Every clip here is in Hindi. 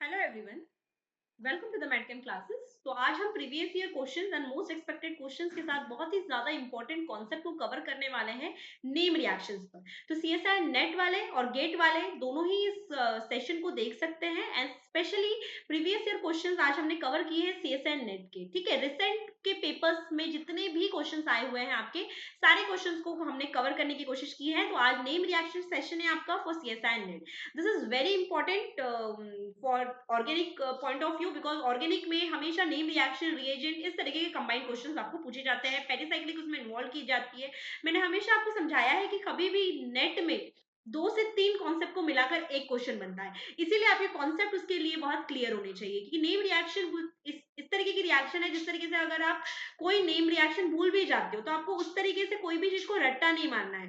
Hello everyone, welcome to the Madchem classes. तो आज हम previous year questions and most expected questions के साथ बहुत ही ज्यादा इंपॉर्टेंट कॉन्सेप्ट को कवर करने वाले हैं नेम रिएक्शंस पर। तो सीएसआई नेट वाले और गेट वाले दोनों ही इस सेशन को देख सकते हैं and specially previous year questions आज हमने कवर किए हैं सीएसआई नेट के। ठीक है, रिसेंट के पेपर्स में जितने भी क्वेश्चंस आए हुए हैं आपके सारे क्वेश्चंस को हमने कवर करने की कोशिश की है। तो आज नेम रिएक्शन सेशन है आपका for CSI net. This is very important for organic point of view, because organic में हमेशा नेम रिएक्शन रिएजेंट इस तरीके के कंबाइंड क्वेश्चंस आपको पूछे जाते हैं, पेरिसाइक्लिक उसमें इन्वॉल्व की जाती है। मैंने हमेशा आपको समझाया है कि कभी भी नेट में 2 से 3 कॉन्सेप्ट को मिलाकर एक क्वेश्चन बनता है, इसीलिए आपके कॉन्सेप्ट उसके लिए बहुत क्लियर होने चाहिए कि नेम रिएक्शन इस तरीके की रिएक्शन है जिस तरीके से अगर आप कोई नेम रिएक्शन भूल भी जाते हो तो आपको उस तरीके से कोई भी चीज को रट्टा नहीं मारना है।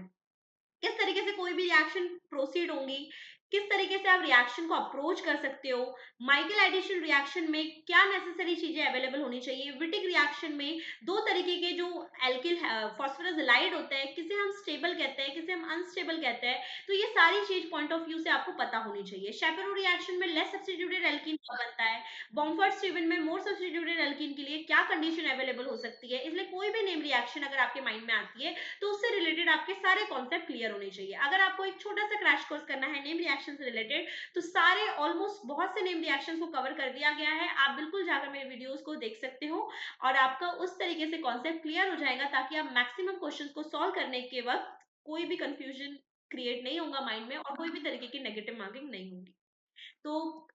किस तरीके से कोई भी रिएक्शन प्रोसीड होंगी, किस तरीके से आप रिएक्शन को अप्रोच कर सकते हो, माइकल एडिशन रिएक्शन में क्या नेसेसरी चीजें अवेलेबल होनी चाहिए, विटिक रिएक्शन में 2 तरीके के जो एल्किल फॉस्फोरस हैलाइड होता है, किसे हम स्टेबल कहते हैं, किसे हम अनस्टेबल कहते हैं। तो ये सारी चीज पॉइंट ऑफ व्यू से आपको पता होनी चाहिए। शेपेरो रिएक्शन में लेस सब्स्टिट्यूटेड एल्कीन कब बनता है, बॉम्फर्ड स्टीवन में मोर सब्स्टिट्यूटेड एल्कीन के लिए क्या कंडीशन अवेलेबल हो सकती है। इसलिए कोई भी नेम रिएक्शन अगर आपके माइंड में आती है तो उससे रिलेटेड आपके सारे कॉन्सेप्ट क्लियर होने चाहिए। अगर आपको एक छोटा सा क्रैश कोर्स करना है नेम रिएक्शन से रिलेटेड तो सारे ऑलमोस्ट बहुत से नेम रिएक्शंस को कवर कर दिया गया है। आप बिल्कुल जाकर मेरे वीडियोस को देख सकते हो और आपका उस तरीके से कॉन्सेप्ट क्लियर हो जाएगा ताकि आप मैक्सिमम क्वेश्चंस को सॉल्व करने के वक्त कोई भी कंफ्यूजन क्रिएट नहीं होगा माइंड में और कोई भी तरीके की नेगेटिव मार्किंग नहीं होगी। तो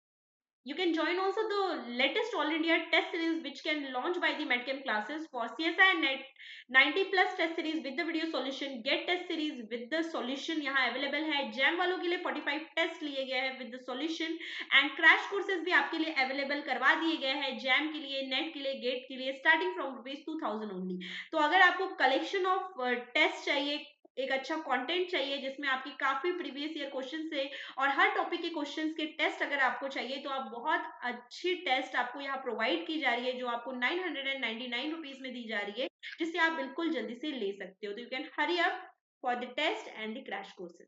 you can join also the latest All India test series which can launch by the Medchem classes for CSI Net 90 plus test series with the video solution, get test series with the solution यहाँ available है। जैम वालों के लिए 45 टेस्ट लिए गए हैं with the solution and crash courses भी आपके लिए available करवा दिए गए हैं जैम के लिए, नेट के लिए, गेट के लिए, starting from ₹2000 only। तो अगर आपको कलेक्शन ऑफ टेस्ट चाहिए, एक अच्छा कंटेंट चाहिए जिसमें आपकी काफी प्रीवियस ईयर क्वेश्चन से और हर टॉपिक के क्वेश्चंस के टेस्ट अगर आपको चाहिए तो आप बहुत अच्छी टेस्ट आपको यहाँ प्रोवाइड की जा रही है जो आपको 999 रुपीज में दी जा रही है, जिससे आप बिल्कुल जल्दी से ले सकते हो। तो you can hurry up for the test and the crash courses.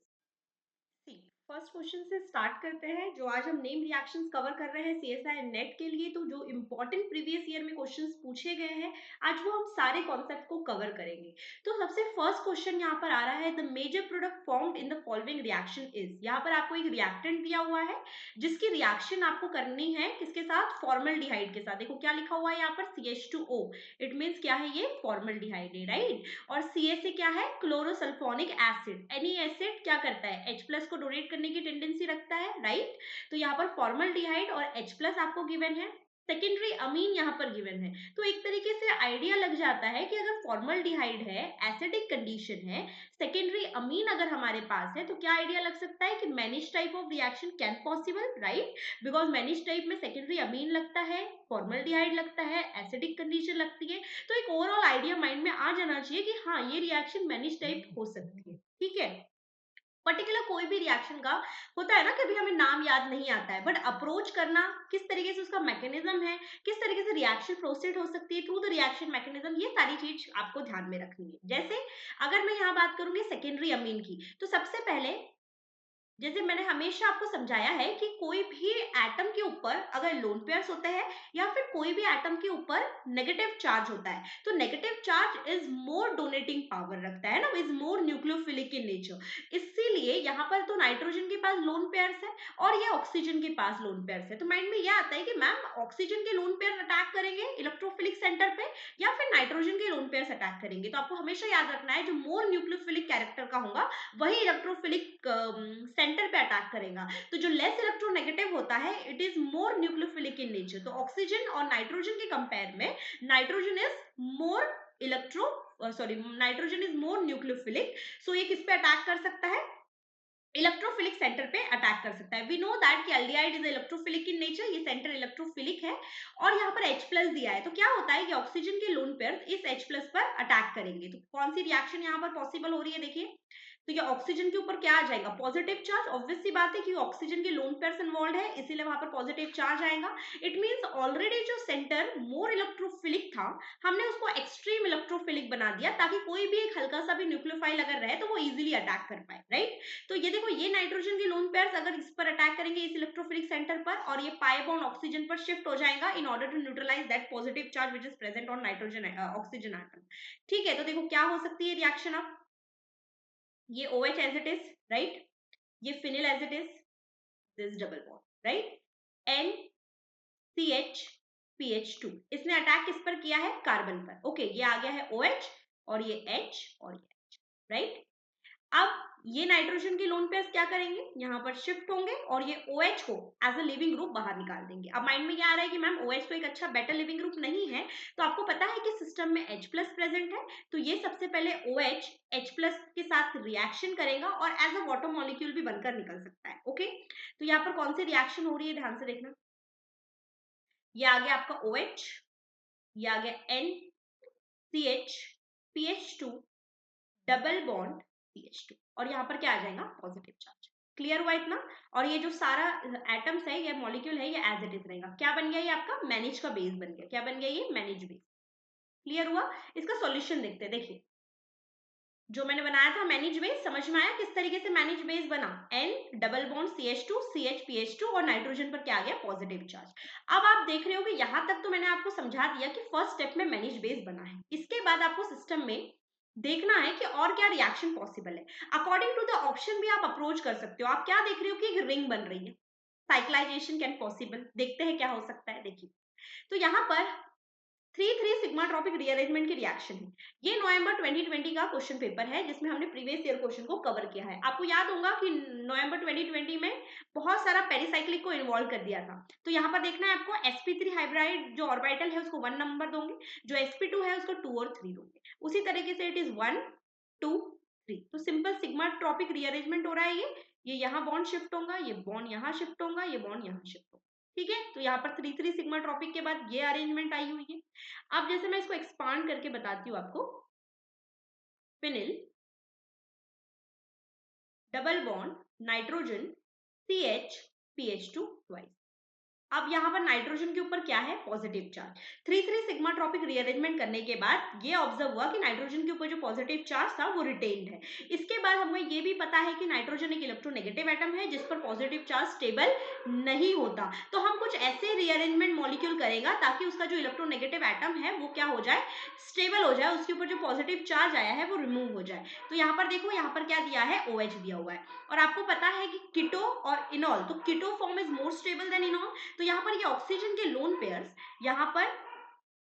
First question से स्टार्ट करते हैं। जो आज हम नेम रिएक्शंस कवर कर रहे हैं सीएसआई नेट के लिए, तो जो इंपॉर्टेंट प्रीवियस ईयर में क्वेश्चंस पूछे गए हैं आज वो हम सारे कॉन्सेप्ट को कवर करेंगे। तो सबसे फर्स्ट क्वेश्चन यहाँ पर आ रहा है, the major product formed in the following reaction is. यहाँ पर आपको एक रिएक्टेंट दिया हुआ है जिसकी रिएक्शन आपको करनी है किसके साथ, फॉर्मल्डिहाइड के साथ। देखो क्या लिखा हुआ है यहाँ पर, CH2O। इट मीन्स क्या है, ये फॉर्मल्डिहाइड है, राइट। और CA से क्या है, क्लोरोसल्फोनिक एसिड। एनी एसिड क्या करता है, H+ को डोनेट करने की टेंडेंसी रखता है, राइट। तो यहाँ पर फॉर्मल्डिहाइड और H+ आपको गिवन है, सेकेंडरी अमीन यहाँ पर गिवन है। तो एक तरीके से आइडिया लग जाता है कि अगर फॉर्मल्डिहाइड है, एसिडिक कंडीशन है, सेकेंडरी अमीन अगर हमारे पास है, तो क्या आइडिया लग सकता है कि मैनिश type of reaction can possible, right. Because मैनिश type में सेकेंडरी अमीन लगता है, फॉर्मल्डिहाइड लगता है, एसिडिक कंडीशन लगती है। तो एक ओवरऑल आइडिया माइंड में आ जाना चाहिए कि हाँ ये रिएक्शन मैनिश टाइप हो सकती है, ठीक है। पर्टिकुलर कोई भी रिएक्शन का होता है ना, कभी हमें नाम याद नहीं आता है, बट अप्रोच करना किस तरीके से, उसका मैकेनिज्म है, किस तरीके से रिएक्शन प्रोसीड हो सकती है थ्रू द रिएक्शन मैकेनिज्म, ये सारी चीज आपको ध्यान में रखनी है। जैसे अगर मैं यहाँ बात करूंगी सेकेंडरी अमीन की, तो सबसे पहले जैसे मैंने हमेशा आपको समझाया है कि कोई भी एटम के ऊपर अगर लोन पेयर्स होते हैं या फिर कोई भी एटम के ऊपर नेगेटिव चार्ज होता है, तो negative charge is more donating power रखता है ना, is more nucleophilic in nature. इसीलिए यहाँ पर तो नाइट्रोजन के पास लोन पेयर्स है और ये ऑक्सीजन के पास लोन पेयर्स है। तो माइंड में यह आता है कि मैम ऑक्सीजन के लोन पेयर अटैक करेंगे इलेक्ट्रोफिलिक सेंटर पे या फिर नाइट्रोजन के लोन पेयर्स अटैक करेंगे। तो आपको हमेशा याद रखना है जो मोर न्यूक्लियोफिलिक कैरेक्टर का होगा वही इलेक्ट्रोफिलिक सेंटर पे अटैक करेगा। तो जो लेस इलेक्ट्रोनेगेटिव होता है it is more nucleophilic in nature. तो ऑक्सीजन और नाइट्रोजन के कंपेयर में nitrogen is more nitrogen is more nucleophilic. So ये किस पे अटैक कर सकता है, इलेक्ट्रोफिलिक सेंटर पे अटैक कर सकता है। वी नो दैट कि aldehyde is electrophilic in nature, ये सेंटर इलेक्ट्रोफिलिक है। और यहाँ पर H+ दिया है, तो क्या होता है कि ऑक्सीजन के लोन पेयर इस H+ पर अटैक करेंगे। तो कौन सी रिएक्शन यहाँ पर पॉसिबल हो रही है, देखिए। तो ये ऑक्सीजन के ऊपर क्या आ जाएगा, पॉजिटिव चार्ज। ऑब्वियस सी बात है कि ऑक्सीजन के लोन पेयर्स इन्वॉल्व है, इसीलिए वहां पर पॉजिटिव चार्ज आएगा। इट मींस ऑलरेडी जो सेंटर मोर इलेक्ट्रोफिलिक था, हमने उसको एक्सट्रीम इलेक्ट्रोफिलिक बना दिया, ताकि कोई भी एक हल्का सा भी न्यूक्लियोफाइल अगर रहे तो वो इजीली अटैक कर पाए, राइट। तो ये देखो, ये नाइट्रोजन के लोन पेयर्स अगर इस पर अटैक करेंगे, इस इलेक्ट्रोफिलिक सेंटर पर, और ये पाई बॉन्ड ऑक्सीजन पर शिफ्ट हो जाएगा in order to neutralize that positive charge which is present on nitrogen oxygen atom. ठीक है, तो देखो क्या हो सकती है रिएक्शन। अब ये OH as it is, right, ये phenyl as it is, this double bond, right, NCH इसने अटैक किस पर किया है, कार्बन पर। ओके, ये आ गया है OH और ये H और ये H, राइट। अब ये नाइट्रोजन के लोन पेयर्स क्या करेंगे, यहाँ पर शिफ्ट होंगे और ये OH को एज अ लिविंग ग्रुप बाहर निकाल देंगे। अब माइंड में क्या आ रहा है कि मैम OH तो एक अच्छा बेटर लिविंग ग्रुप नहीं है, तो आपको पता है कि सिस्टम में H प्लस प्रेजेंट है, तो ये सबसे पहले OH H प्लस के साथ रिएक्शन करेगा और एज अ वाटर मॉलिक्यूल भी बनकर निकल सकता है। ओके, तो यहाँ पर कौन सी रिएक्शन हो रही है, ध्यान से देखना। ये आ गया आपका OH, ये आ गया NCH डबल बॉन्ड CH2, और यहाँ पर क्या आ जाएगा, पॉजिटिव चार्ज। क्लियर हुआ इतना। और ये जो सारा एटम्स है, ये मॉलिक्यूल है, ये एज इट इज रहेगा। क्या बन गया, ये आपका मैनेज का बेस बन गया। क्या बन गया, ये मैनेज बेस। क्लियर हुआ। इसका सॉल्यूशन देखते हैं। देखिए, जो मैंने बनाया था मैनेज बेस, समझ में आया किस तरीके से मैनेज बेस बना। N double bond CH2 CHPH2 और नाइट्रोजन पर क्या आ गया, पॉजिटिव चार्ज। अब आप देख रहे हो कि यहां तक तो मैंने आपको समझा दिया कि फर्स्ट स्टेप में मैनेज बेस बना है। इसके बाद आपको सिस्टम में देखना है कि और क्या रिएक्शन पॉसिबल है। अकॉर्डिंग टू द ऑप्शन भी आप अप्रोच कर सकते हो। आप क्या देख रहे हो कि एक रिंग बन रही है, साइक्लाइजेशन कैन पॉसिबल। देखते हैं क्या हो सकता है। देखिए, तो यहाँ पर 3 सिग्माट्रोपिक रीअरेंजमेंट की रिएक्शन है। ये नवंबर 2020 का क्वेश्चन पेपर है, जिसमें हमने प्रीवियस ईयर क्वेश्चन को कवर किया है। आपको याद होगा कि नवंबर 2020 में बहुत सारा पेरिसाइक्लिक को इन्वॉल्व कर दिया था। तो यहाँ पर देखना है आपको, sp3 हाइब्राइड जो ऑर्बिटल है उसको 1 नंबर दोगे, जो sp2 है उसको 2 और 3 दोगे। उसी तरीके से इट इज 1 2 3। तो सिंपल सिग्माट्रोपिक रीअरेंजमेंट हो रहा है। ये यहाँ बॉन्ड शिफ्ट होगा, ये बॉन्ड यहाँ शिफ्ट होगा, ये बॉन्ड यहाँ शिफ्ट होगा। ठीक है, तो यहाँ पर 3 सिग्माट्रोपिक के बाद ये अरेंजमेंट आई हुई है। अब जैसे मैं इसको एक्सपांड करके बताती हूँ आपको, phenyl double bond nitrogen CH PH2 twice. अब यहाँ पर नाइट्रोजन के ऊपर क्या है, पॉजिटिव चार्ज। 3 सिग्माट्रोपिक रीअरेंजमेंट करने के बाद ये ऑब्जर्व हुआ कि नाइट्रोजन के ऊपर जो पॉजिटिव चार्ज था वो रिटेन्ड है। इसके बाद हमें ये भी पता है कि नाइट्रोजन एक इलेक्ट्रोनेगेटिव एटम है, जिस पर पॉजिटिव चार्ज स्टेबल नहीं होता। तो हम कुछ ऐसे रीअरेंजमेंट मॉलिक्यूल करेगा ताकि उसका जो इलेक्ट्रोनेगेटिव एटम है वो क्या हो जाए, स्टेबल हो जाए, उसके ऊपर जो पॉजिटिव चार्ज आया है वो रिमूव हो जाए। तो यहाँ पर देखो, यहाँ पर क्या दिया है, OH दिया हुआ है। और आपको पता है कि कीटो और इनॉल, तो keto form is more stable than enol. तो यहाँ पर ये ऑक्सीजन के लोन पेयर्स यहाँ पर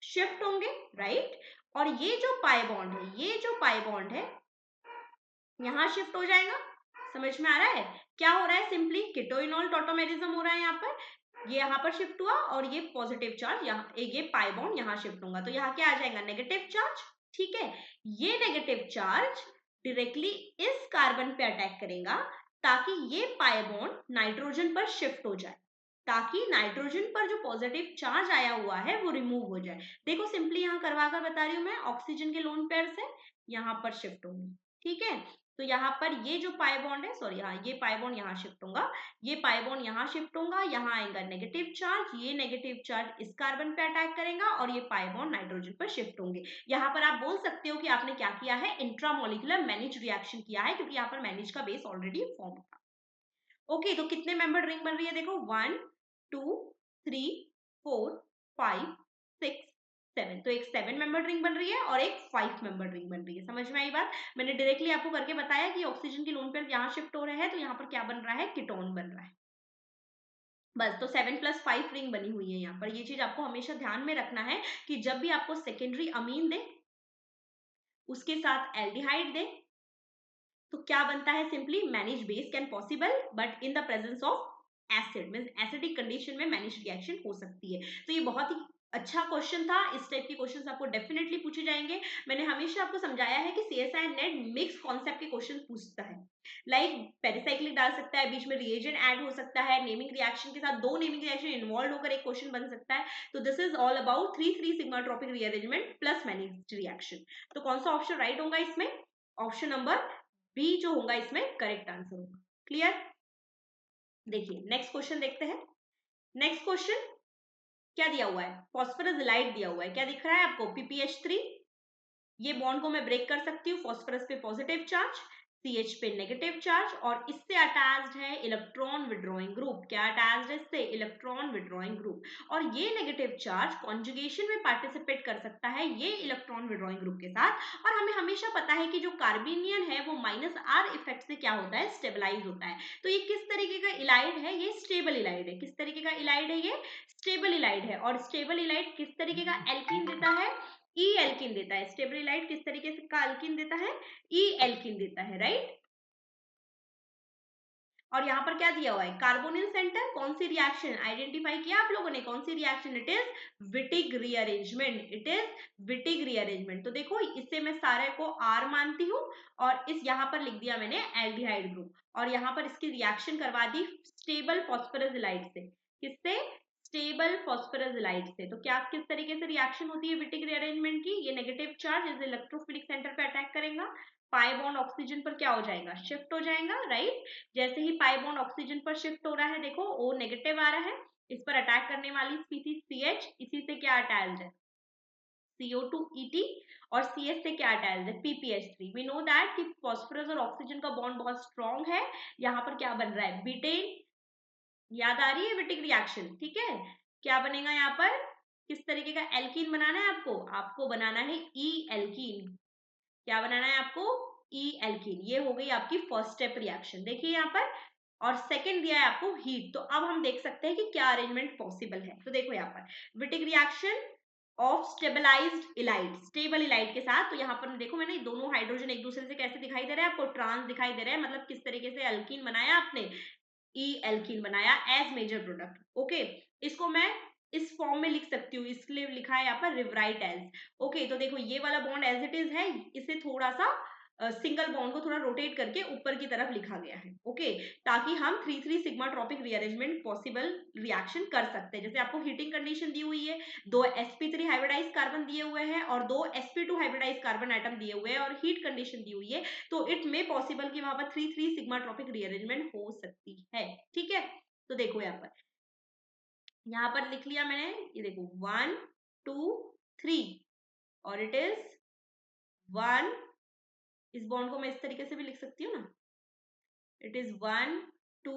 शिफ्ट होंगे, राइट। और ये जो पाई बॉन्ड है, ये जो पाई बॉन्ड है यहाँ शिफ्ट हो जाएगा। समझ में आ रहा है क्या हो रहा है, सिंपली कीटोइनॉल टॉटोमेरिज्म हो रहा है। यहाँ पर ये यहाँ पर शिफ्ट हुआ और ये पॉजिटिव चार्ज यहाँ, ये पाई बॉन्ड यहाँ शिफ्ट होगा, तो यहाँ क्या आ जाएगा, नेगेटिव चार्ज। ठीक है, ये नेगेटिव चार्ज डायरेक्टली इस कार्बन पे अटैक करेगा ताकि ये पाई बॉन्ड नाइट्रोजन पर शिफ्ट हो जाए, ताकि नाइट्रोजन पर जो पॉजिटिव चार्ज आया हुआ है वो रिमूव हो जाए। देखो सिंपली यहाँ करवा कर बता रही हूँ मैं, ऑक्सीजन के लोन पेयर से यहाँ पर शिफ्ट होंगे। ठीक है, तो यहाँ पर ये जो पाई बॉन्ड है, सॉरी हाँ, ये पाई बॉन्ड यहाँ शिफ्ट होगा, ये पाई बॉन्ड यहाँ शिफ्ट होगा, यहाँ आएगा नेगेटिव चार्ज, ये नेगेटिव चार्ज इस कार्बन पे अटैक करेगा और ये पाई बॉन्ड नाइट्रोजन पर शिफ्ट होंगे। यहाँ पर आप बोल सकते हो कि आपने क्या किया है, इंट्रामोलिकुलर मैनेज रिएक्शन किया है, क्योंकि यहाँ पर मैनेज का बेस ऑलरेडी फॉर्म था। ओके, तो कितने मेंबर रिंग बन रही है, देखो 1 2 3 4 5 6 7। तो एक 7 मेंबर रिंग बन रही है और एक 5 मेंबर रिंग बन रही है। समझ में आई बात। मैंने डायरेक्टली आपको करके बताया कि ऑक्सीजन के लोन पेयर यहाँ शिफ्ट हो रहे हैं, तो यहाँ पर क्या बन रहा है, कीटोन बन रहा है। बस, तो 7+5 रिंग बनी हुई है यहाँ पर। ये चीज आपको हमेशा ध्यान में रखना है कि जब भी आपको सेकेंडरी अमीन दे, उसके साथ एल्डिहाइड दे, तो क्या बनता है, simply manage base can possible, but in the presence of acid, means acidic condition में मैनेज रिएक्शन हो सकती है। तो ये बहुत ही अच्छा क्वेश्चन था। इस टाइप के क्वेश्चंस आपको डेफिनेटली पूछे जाएंगे। मैंने हमेशा आपको समझाया है कि CSI नेट मिक्स कॉन्सेप्ट के क्वेश्चन पूछता है, लाइक पेरिसाइक्लिक डाल सकता है, बीच में रिएजेंट ऐड हो सकता है, नेमिंग रिएक्शन के साथ 2 नेमिंग रिएक्शन इन्वॉल्व होकर एक क्वेश्चन बन सकता है। तो this is all about 3 sigmatropic rearrangement plus manage reaction. तो कौन सा ऑप्शन राइट होगा इसमें, ऑप्शन नंबर बी जो होगा इसमें करेक्ट आंसर होगा। क्लियर? देखिए नेक्स्ट क्वेश्चन देखते हैं। नेक्स्ट क्वेश्चन क्या दिया हुआ है? फॉस्फरस लाइट दिया हुआ है। क्या दिख रहा है आपको? PPH3। ये बॉन्ड को मैं ब्रेक कर सकती हूँ। फॉस्फरस पे पॉजिटिव चार्ज, CH पे नेगेटिव चार्ज, और इससे अटैच्ड है इलेक्ट्रॉन विड्रॉइंग ग्रुप। क्या अटैच्ड है इससे? Electron withdrawing group. और ये नेगेटिव चार्ज कॉन्जुगेशन में पार्टिसिपेट कर सकता है ये इलेक्ट्रॉन विड्रॉइंग ग्रुप के साथ। और हमें हमेशा पता है कि जो कार्बेनियन है वो -R इफेक्ट से क्या होता है? स्टेबलाइज होता है। तो ये किस तरीके का इलाइड है? ये स्टेबल इलाइड है। किस तरीके का इलाइड है? ये स्टेबल इलाइड है। और स्टेबल इलाइड किस तरीके का एल्कीन देता है? ई एल्किन देता है। स्टेबल इलाइड किस तरीके से का एल्किन देता है? ई एल्किन देता है, राइट। और यहाँ पर क्या दिया हुआ है? Carbonyl centre. कौन सी रिएक्शन आइडेंटिफाई किया आप लोगों ने? कौन सी reaction? It is Wittig rearrangement. It is Wittig rearrangement. तो देखो इससे मैं सारे को आर मानती हूँ और इस यहाँ पर लिख दिया मैंने एल्डिहाइड ग्रुप, और यहाँ पर इसकी रिएक्शन करवा दी स्टेबल फॉस्फरस इलाइड से। किससे? स्टेबल फॉस्फरस इलाइड से। तो क्या किस तरीके से रिएक्शन होती है विटिग रीअरेंजमेंट की? ये नेगेटिव चार्ज इस इलेक्ट्रोफिलिक सेंटर पे अटैक करेगा, पाई बॉन्ड ऑक्सीजन पर क्या हो जाएगा? शिफ्ट हो जाएगा, राइट। जैसे ही पाई बॉन्ड ऑक्सीजन पर शिफ्ट हो रहा है, देखो O नेगेटिव आ रहा है, इस पर अटैक करने वाली स्पीसीज CH, इसी से क्या अटैच्ड है? CO2 और CH से क्या अटैच्ड है? PPH3। वी नो दैट कि फॉस्फोरस और ऑक्सीजन का बॉन्ड बहुत स्ट्रॉन्ग है। यहाँ पर क्या बन रहा है? बीटेन। याद आ रही है विटिक रिएक्शन? ठीक है। क्या बनेगा यहाँ पर? किस तरीके का एल्कीन बनाना है आपको? आपको बनाना है ई एल्कीन। क्या बनाना है आपको? ई एल्कीन। ये हो गई आपकी फर्स्ट स्टेप रिएक्शन। देखिए यहाँ पर, और सेकंड दिया है आपको हीट। तो अब हम देख सकते हैं कि क्या अरेंजमेंट पॉसिबल है। तो देखो यहाँ पर Wittig reaction of stabilised ylide, stable ylide के साथ। तो यहाँ पर देखो मैंने दोनों हाइड्रोजन एक दूसरे से कैसे दिखाई दे रहा है आपको? ट्रांस दिखाई दे रहा है। मतलब किस तरीके से एल्कीन बनाया आपने? ई एल्कीन बनाया एज मेजर प्रोडक्ट। ओके, इसको मैं इस फॉर्म में लिख सकती हूँ, इसलिए लिखा है यहाँ पर रिवराइट एज। ओके, तो देखो ये वाला बॉन्ड एज इट इज है, इसे थोड़ा सा सिंगल बॉन्ड को थोड़ा रोटेट करके ऊपर की तरफ लिखा गया है। ओके, ताकि हम 3,3 sigmatropic rearrangement possible reaction कर सकते हैं। जैसे आपको हीटिंग कंडीशन दी हुई है, 2 sp3 हाइब्रिडाइज कार्बन दिए हुए हैं और 2 sp2 हाइब्रिडाइज कार्बन एटम दिए हुए हैं और हीट कंडीशन दी हुई है, तो इट में पॉसिबल कि वहां पर 3,3 सिग्मा ट्रॉपिक रीअरेंजमेंट हो सकती है। ठीक है, तो देखो यहाँ पर लिख लिया मैंने। ये देखो 1 2 3 और इट इज 1। इस बॉन्ड को मैं इस तरीके से भी लिख सकती हूँ ना, इट इज 1 2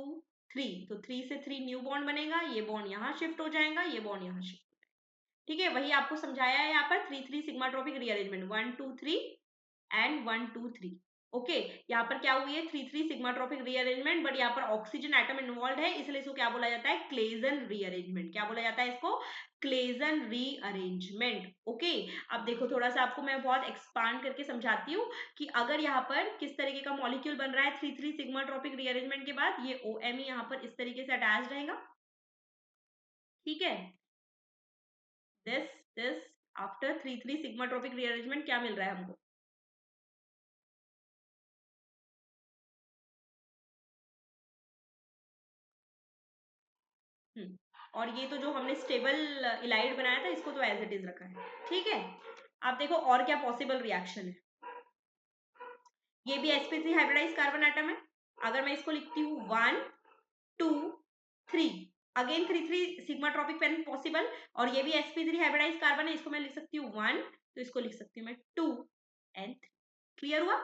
3। तो 3 से 3 न्यू बॉन्ड बनेगा, ये बॉन्ड यहाँ शिफ्ट हो जाएगा, ये बॉन्ड यहाँ शिफ्ट। ठीक है, वही आपको समझाया है यहाँ पर 3,3 sigmatropic rearrangement, 1 2 3 and 1 2 3। Okay, यहाँ पर क्या हुई है? 3,3 सिग्मा ट्रॉपिक रीअरेंजमेंट, बट यहाँ पर ऑक्सीजन एटम इन्वॉल्व है, इसलिए इसको क्या बोला जाता है? Claisen rearrangement. क्या बोला जाता है इसको? Claisen rearrangement. ओके, अब देखो थोड़ा सा आपको मैं बहुत एक्सपांड करके समझाती हूँ कि अगर यहाँ पर किस तरीके का मॉलिक्यूल बन रहा है 3,3 सिग्मा ट्रॉपिक रीअरेंजमेंट के बाद, ये OMe यहाँ पर इस तरीके से अटैच रहेगा। ठीक है, this after 3,3 sigmatropic rearrangement क्या मिल रहा है हमको? और ये तो जो हमने स्टेबल इलाइड बनाया था, इसको तो एज इट इज रखा है। ठीक है, आप देखो और क्या पॉसिबल रिएक्शन है। ये भी sp3 हाइब्रिडाइज कार्बन एटम है। अगर मैं इसको लिखती हूँ 1 2 3, अगेन 3,3 सिग्मा ट्रॉपिक पेन पॉसिबल, और ये भी sp3 हाइब्रिडाइज कार्बन है, इसको मैं लिख सकती हूँ 1, तो इसको लिख सकती हूँ मैं 2 एंड 3। क्लियर हुआ?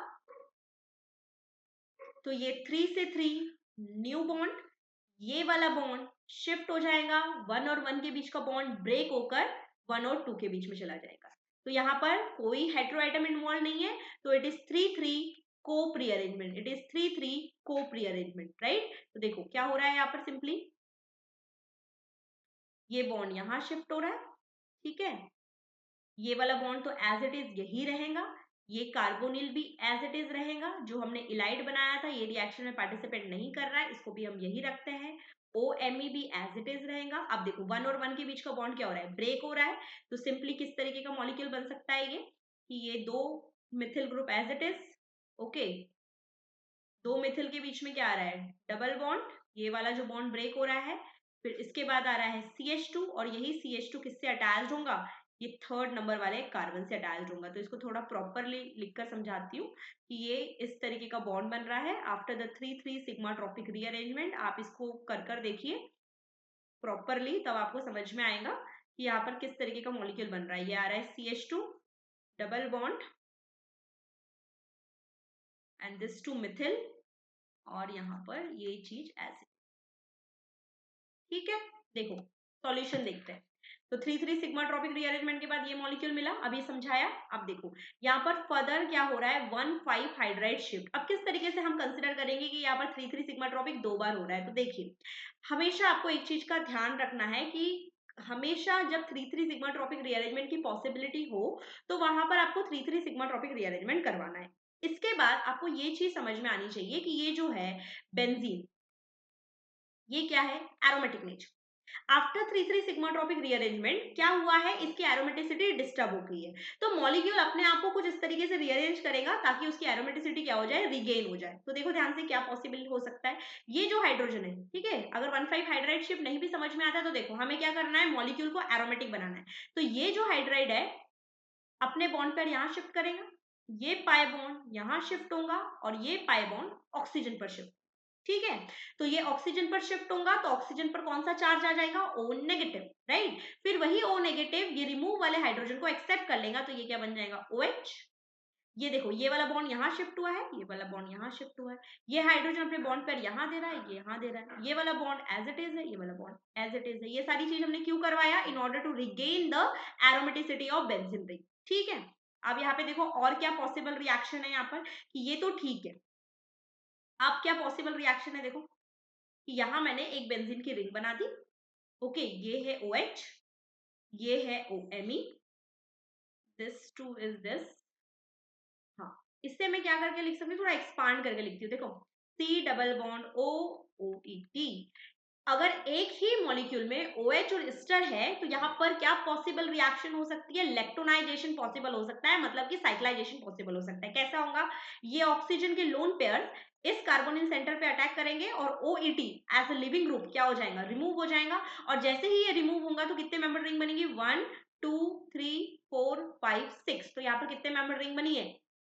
तो ये 3 से 3 न्यू बॉन्ड, ये वाला बॉन्ड शिफ्ट हो जाएगा, 1 और 1 के बीच का बॉन्ड ब्रेक होकर 1 और 2 के बीच में चला जाएगा। तो यहाँ पर कोई हेटेरो आइटम इन्वॉल्व नहीं है, तो it is 3,3 Cope rearrangement. It is 3,3 Cope rearrangement, right. तो देखो क्या हो रहा है यहाँ पर, सिंपली ये बॉन्ड यहाँ शिफ्ट हो रहा है। ठीक है, ये वाला बॉन्ड तो एज इट इज यही रहेगा, ये कार्बोनिल भी एज इट इज रहेगा। जो हमने इलाइड बनाया था ये रिएक्शन में पार्टिसिपेट नहीं कर रहा है, इसको भी हम यही रखते हैं। OMe भी एज इट इज रहेगा। अब देखो 1 और 1 के बीच का बॉन्ड क्या हो रहा है? ब्रेक हो रहा है। तो सिंपली किस तरीके का मॉलिक्यूल बन सकता है ये, कि ये 2 methyl group as it is. Okay, 2 methyl के बीच में क्या आ रहा है? Double bond. ये वाला जो बॉन्ड ब्रेक हो रहा है, फिर इसके बाद आ रहा है CH2, और यही CH2 किससे अटैच्ड होगा? ये थर्ड नंबर वाले कार्बन से अटैच होगा। तो इसको थोड़ा प्रॉपरली लिखकर समझाती हूँ कि ये इस तरीके का बॉन्ड बन रहा है after the 3,3 sigmatropic rearrangement. आप इसको कर देखिए प्रॉपरली, तब आपको समझ में आएगा कि यहाँ पर किस तरीके का मॉलिक्यूल बन रहा है। ये आ रहा है CH2 double bond and this two methyl, और यहाँ पर ये चीज ऐसे। ठीक है, देखो सॉल्यूशन देखते हैं। तो 3,3 सिग्मा ट्रॉपिक रीअरेंजमेंट के बाद ये मॉलिक्यूल मिला, अभी समझाया। अब देखो यहाँ पर फर्दर क्या हो रहा है, 1,5 हाइड्राइड शिफ्ट। अब किस तरीके से हम कंसिडर करेंगे कि यहाँ पर 3,3 सिग्मा ट्रॉपिक 2 बार हो रहा है। तो देखिए हमेशा आपको एक चीज का ध्यान रखना है कि हमेशा जब 3,3 सिग्मा ट्रॉपिक रीअरेंजमेंट की पॉसिबिलिटी हो तो वहां पर आपको 3,3 सिग्मा ट्रॉपिक रीअरेंजमेंट करवाना है। इसके बाद आपको ये चीज समझ में आनी चाहिए कि ये जो है बेंजीन, ये क्या है, aromatic nature. After 3,3 sigmatropic rearrangement क्या हुआ है, इसकी एरोमेटिसिटी डिस्टर्ब हो गई है। तो मॉलिक्यूल अपने आप को कुछ इस तरीके से रीअरेंज करेगा ताकि उसकी एरोमेटिसिटी क्या हो जाए, रिगेन हो जाए। तो देखो ध्यान से क्या पॉसिबल हो सकता है। ये जो हाइड्रोजन है, ठीक है, अगर 1,5 हाइड्राइड शिफ्ट नहीं भी समझ में आता है तो देखो हमें क्या करना है, मॉलिक्यूल को एरोमेटिक बनाना है। तो ये जो हाइड्राइड है अपने बॉन्ड पर यहाँ शिफ्ट करेगा, ये पाई बॉन्ड यहाँ शिफ्ट होगा और ये पाई बॉन्ड ऑक्सीजन पर शिफ्ट। ठीक है, तो ये ऑक्सीजन पर शिफ्ट होगा तो ऑक्सीजन पर कौन सा चार्ज आ जाएगा, O नेगेटिव, राइट। फिर वही O नेगेटिव ये रिमूव वाले हाइड्रोजन को एक्सेप्ट कर लेगा तो ये क्या बन जाएगा, OH। ये देखो ये वाला बॉन्ड यहाँ शिफ्ट हुआ है, ये वाला बॉन्ड यहाँ शिफ्ट हुआ है। ये हाइड्रोजन अपने बॉन्ड पर यहाँ दे रहा है, ये यहाँ दे रहा है। ये वाला बॉन्ड एज इट इज है, ये वाला बॉन्ड एज इट इज है। ये सारी चीज हमने क्यों करवाया, in order to regain the aromaticity of benzene ring. ठीक है, अब यहाँ पे देखो और क्या पॉसिबल रिएक्शन है यहाँ पर, कि ये तो ठीक है। अब क्या पॉसिबल रिएक्शन है, देखो कि यहां मैंने एक बेंजीन की रिंग बना दी। ओके, ये है OH, ये है OMe, this two is this. हाँ, इससे मैं क्या करके लिख सकती हूँ, थोड़ा एक्सपांड करके लिखती हूँ। देखो C डबल बॉन्ड OOET। अगर एक ही मॉलिक्यूल में OH और एस्टर है तो यहाँ पर क्या पॉसिबल रिएक्शन हो सकती है, इलेक्ट्रोनाइजेशन पॉसिबल हो सकता है, मतलब कि साइक्लाइजेशन पॉसिबल हो सकता है। कैसा होगा, ये ऑक्सीजन के लोन पेयर इस कार्बोनिल सेंटर पे अटैक करेंगे और OET as a leaving group क्या हो जाएगा, रिमूव हो जाएगा। और जैसे ही ये रिमूव होगा तो कितने मेंबर रिंग बनेगी, 1 2 3 4 5 6। तो यहाँ पर कितने मेंबर रिंग बनी है,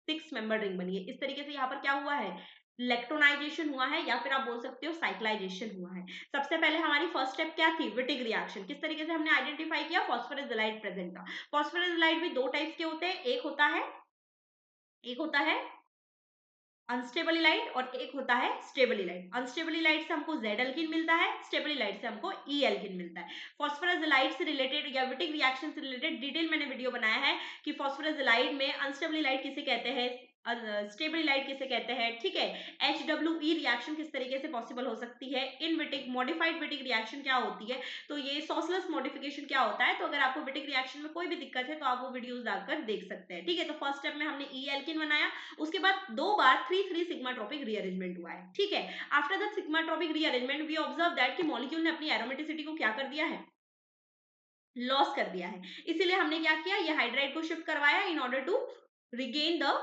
6 मेंबर रिंग बनी है। इस तरीके से यहाँ पर क्या हुआ है, इलेक्ट्रोनाइजेशन हुआ है, या फिर आप बोल सकते हो साइक्लाइजेशन हुआ है। सबसे पहले हमारी फर्स्ट स्टेप क्या थी, विटिक रिएक्शन। किस तरीके से हमने आइडेंटिफाई किया, फॉस्फोरस इलाइड प्रेजेंट था। फॉस्फोरस इलाइड भी दो टाइप्स के होते हैं, एक होता है अनस्टेबल इलाइड और एक होता है स्टेबल इलाइड। अनस्टेबल इलाइड से हमको जेड एल्किन मिलता है, स्टेबल इलाइड से हमको ई एल्किन मिलता है। फॉस्फोरस इलाइड से रिलेटेड या विटिक रिएक्शन से रिलेटेड डिटेल मैंने वीडियो बनाया है कि फॉस्फोरस इलाइड में अनस्टेबल इलाइड किसे कहते हैं, स्टेबल इलाइड किसे कहते हैं। ठीक है, HWE रिएक्शन किस तरीके से पॉसिबल हो सकती है, इन विटिक मॉडिफाइड विटिक रिएक्शन क्या होती है, तो ये सॉसलेस मॉडिफिकेशन क्या होता है। तो अगर आपको विटिक रिएक्शन में कोई भी दिक्कत है तो आप वो वीडियोस डालकर देख सकते हैं। ठीक है, तो फर्स्ट स्टेप में हमने ई एल्किन बनाया, उसके बाद 2 बार 3,3 सिग्मा ट्रॉपिक रीअरेंजमेंट हुआ है। ठीक है, after the sigmatropic rearrangement we observe that कि मॉलिक्यूल ने अपनी एरोमेटिसिटी को क्या कर दिया है, लॉस कर दिया है। इसीलिए हमने क्या किया, ये हाइड्राइड को शिफ्ट करवाया in order to regain the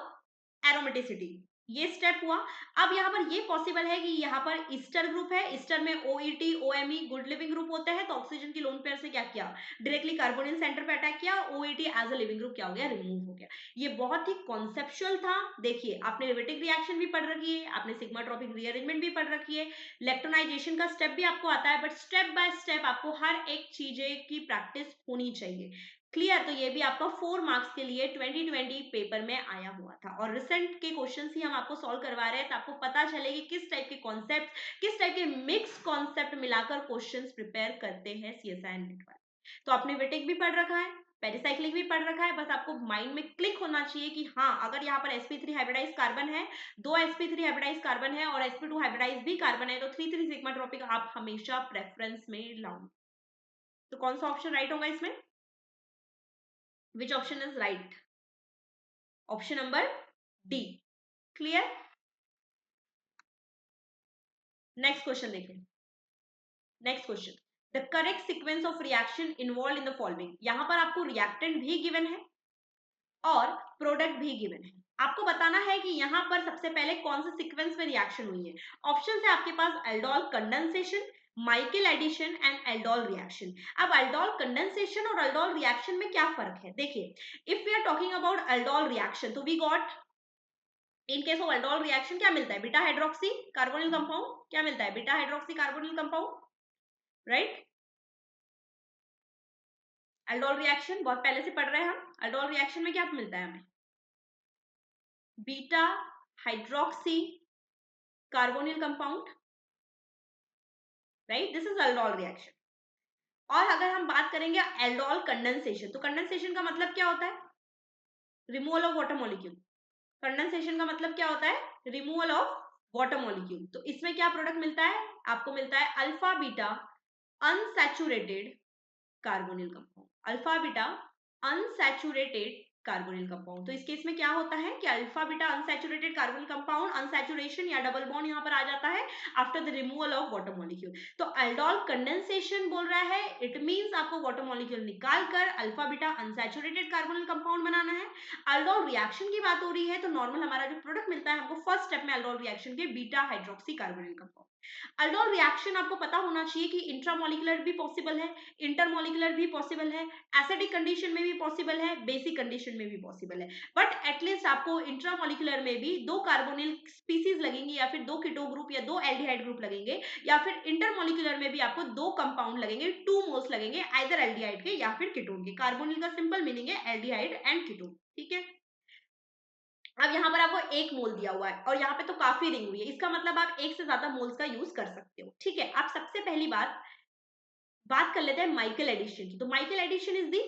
aromaticity. ये स्टेप हुआ। अब यहाँ पर ये पॉसिबल है कि यहाँ पर ईस्टर ग्रुप है, ईस्टर में OET OMe good leaving group होते हैं, तो ऑक्सीजन की लोन पेयर से क्या किया, डायरेक्टली कार्बोनिल सेंटर पे अटैक किया, OET as a leaving group क्या हो गया, रिमूव हो गया। ये बहुत ही कॉन्सेप्चुअल था। देखिए आपने रिवेटिक रिएक्शन भी पढ़ रखी है, आपने सिग्मा ट्रॉपिक रीअरेंजमेंट भी पढ़ रखी है, इलेक्ट्रोनाइजेशन का स्टेप भी आपको आता है, बट स्टेप बाय स्टेप आपको हर एक चीजें की प्रैक्टिस होनी चाहिए। क्लियर, तो ये भी आपका 4 मार्क्स के लिए 2020 पेपर में आया हुआ था और रिसेंट के क्वेश्चंस ही हम आपको सॉल्व करवा रहे हैं, तो आपको पता चले कि किस टाइप के कॉन्सेप्ट, किस टाइप के मिक्स कॉन्सेप्ट मिलाकर क्वेश्चंस प्रिपेयर करते हैं CSI नेट वाले। तो आपने विटिक भी पढ़ रखा है, पेरिसाइक्लिक भी पढ़ रखा है, बस आपको माइंड में क्लिक होना चाहिए कि हाँ अगर यहाँ पर sp3 हाइब्रिडाइज कार्बन है, 2 sp3 हाइब्रिडाइज कार्बन है और sp2 हाइब्रिडाइज भी कार्बन है, तो 3,3 सिग्मा ट्रॉपिक आप हमेशा प्रेफरेंस में लाओ। तो कौन सा ऑप्शन राइट होगा इसमें, which option is right, option number D। Clear, next question देखें। Next question, the correct sequence of reaction involve in the following. यहां पर आपको रिएक्टेंट भी गिवन है और प्रोडक्ट भी गिवन है। आपको बताना है कि यहाँ पर सबसे पहले कौन से सीक्वेंस में रिएक्शन हुई है। ऑप्शन है आपके पास aldol condensation, Michael addition and aldol reaction. अब एल्डोल कंडेंसेशन और एल्डोल रिएक्शन में क्या फर्क है? देखिए, if we are talking about aldol reaction, तो we got in case of aldol reaction क्या मिलता है? Beta hydroxy carbonyl compound. क्या मिलता है? Beta hydroxy carbonyl compound, right. Aldol reaction बहुत पहले से पढ़ रहे हैं हम। एल्डोल रिएक्शन में क्या मिलता है हमें? Beta hydroxy carbonyl compound, right. This is aldol reaction. और अगर हम बात करेंगे एल्डोल कंडेंसेशन, तो कंडेंसेशन का मतलब क्या होता है? Removal of water molecule. Condensation का मतलब क्या होता है? Removal of water molecule. तो इसमें क्या प्रोडक्ट मिलता है आपको? मिलता है alpha beta unsaturated carbonyl compound. Alpha beta unsaturated carbonyl compound. तो इस केस में क्या होता है कि alpha beta unsaturated carbonyl compound, unsaturation या डबल बॉन्ड यहाँ पर आ जाता है after the removal of water molecule. तो एल्डोल कंडेंसेशन बोल रहा है, इट मींस आपको वाटर मॉलिक्यूल निकाल कर alpha beta unsaturated carbonyl compound बनाना है। एल्डोल रिएक्शन की बात हो रही है तो नॉर्मल हमारा जो प्रोडक्ट मिलता है हमको फर्स्ट स्टेप में एल्डोल रिएक्शन के beta hydroxy carbonyl compound. Aldol reaction आपको पता होना चाहिए कि इंट्रामोलिकुलर भी पॉसिबल है, इंटरमोलिकुलर भी पॉसिबल है, एसिडिक कंडीशन में भी पॉसिबल है, बेसिक कंडीशन में भी पॉसिबल है। बट एटलीस्ट आपको इंट्रामोलिकुलर में भी दो कार्बोनिल स्पीसीज लगेंगे या फिर दो कीटो ग्रुप या दो एल्डिहाइड ग्रुप लगेंगे, या फिर इंटरमोलिकुलर में भी आपको दो कंपाउंड लगेंगे, टू मोल्स लगेंगे, आइदर एल्डिहाइड के या फिर कीटोन के। कार्बोनिल का सिंपल मीनिंग है एल्डिहाइड एंड कीटोन, ठीक है। अब यहाँ पर आपको एक मोल दिया हुआ है और यहाँ पे तो काफी रिंग हुई है, इसका मतलब आप एक से ज्यादा मोल्स का यूज कर सकते हो, ठीक है। आप सबसे पहली बात कर लेते हैं माइकल एडिशन की। तो Michael addition is the,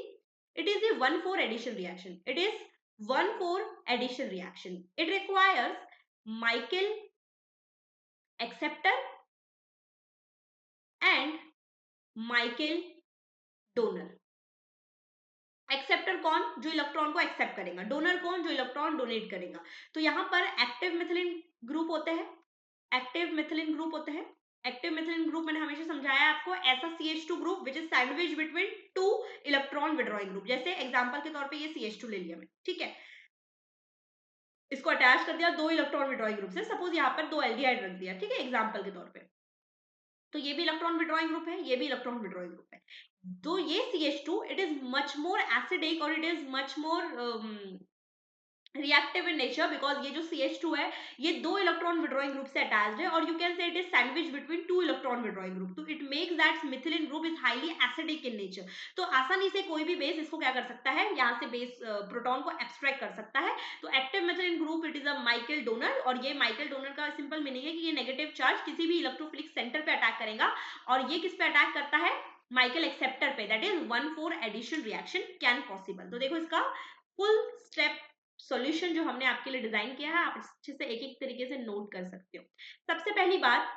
it is the 1,4 addition reaction. It is 1,4 addition reaction. It requires Michael acceptor and Michael donor. Acceptor कौन? जो इलेक्ट्रॉन को एक्सेप्ट करेगा। डोनर कौन? जो इलेक्ट्रॉन डोनेट करेगा। तो यहाँ पर एक्टिव मिथिलीन ग्रुप होते हैं, एक्टिव मिथिलीन ग्रुप होते हैं। एक्टिव मिथिलीन ग्रुप मैंने हमेशा समझाया आपको, ऐसा CH2 group which is sandwich between two electron withdrawing group. जैसे एग्जांपल के तौर पे ये CH2 ले लिया मैंने, ठीक है, इसको अटैच कर दिया दो इलेक्ट्रॉन विड्रॉइंग ग्रुप से। सपोज यहाँ पर दो एल्डिहाइड रख दिया, ठीक है, एग्जांपल के तौर पे। तो ये भी इलेक्ट्रॉन विड्रॉइंग ग्रुप है, ये भी इलेक्ट्रॉन विड्रॉइंग ग्रुप है। तो ये CH2 it is much more acidic और it is much more reactive in nature, because ये जो CH2 है ये दो इलेक्ट्रॉन विड्रॉइंग ग्रुप से अटैच्ड है और you can say it is sandwich between two electron withdrawing group. तो it makes that methylene group is highly acidic in nature. तो आसानी से कोई भी बेस इसको क्या कर सकता है, यहाँ से बेस प्रोटॉन को एब्स्ट्रैक्ट कर सकता है। तो active methylene group it is a Michael donor, और ये माइकल डोनर का सिंपल मीनिंग है कि ये नेगेटिव चार्ज किसी भी इलेक्ट्रोफिलिक सेंटर पे अटैक करेगा, और ये किस पे अटैक करता है? माइकल एक्सेप्टर पे। That is 1,4 addition reaction can possible. तो देखो इसका फुल स्टेप सॉल्यूशन जो हमने आपके लिए डिजाइन किया है, आप अच्छे से एक एक तरीके से नोट कर सकते हो। सबसे पहली बात,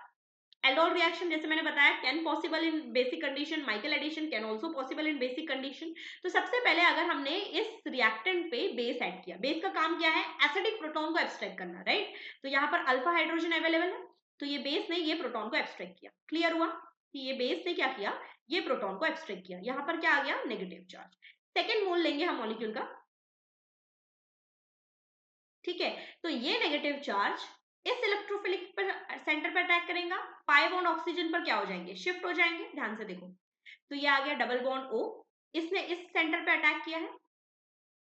एल्डोल रिएक्शन जैसे मैंने बताया can possible in basic condition, Michael addition can also possible in basic condition. तो सबसे पहले अगर हमने इस रिएक्टेंट पे बेस ऐड किया, बेस का काम क्या है? एसिडिक प्रोटॉन को एब्स्ट्रैक्ट करना, राइट। तो यहाँ पर अल्फा हाइड्रोजन अवेलेबल है, तो ये बेस ने ये प्रोटॉन को एब्स्ट्रैक्ट किया। क्लियर हुआ कि ये बेस ने क्या किया? ये प्रोटॉन को एब्स्ट्रैक्ट किया। यहाँ पर क्या आ गया? Negative charge. सेकेंड मोल लेंगे हम मॉलिक्यूल का, ठीक है। तो ये नेगेटिव चार्ज इस इलेक्ट्रोफिलिक पर सेंटर पर अटैक करेगा, पाई बॉन्ड ऑक्सीजन पर क्या हो जाएंगे? शिफ्ट हो जाएंगे। ध्यान से देखो, तो ये आ गया डबल बॉन्ड O, इसने इस सेंटर पे अटैक किया है,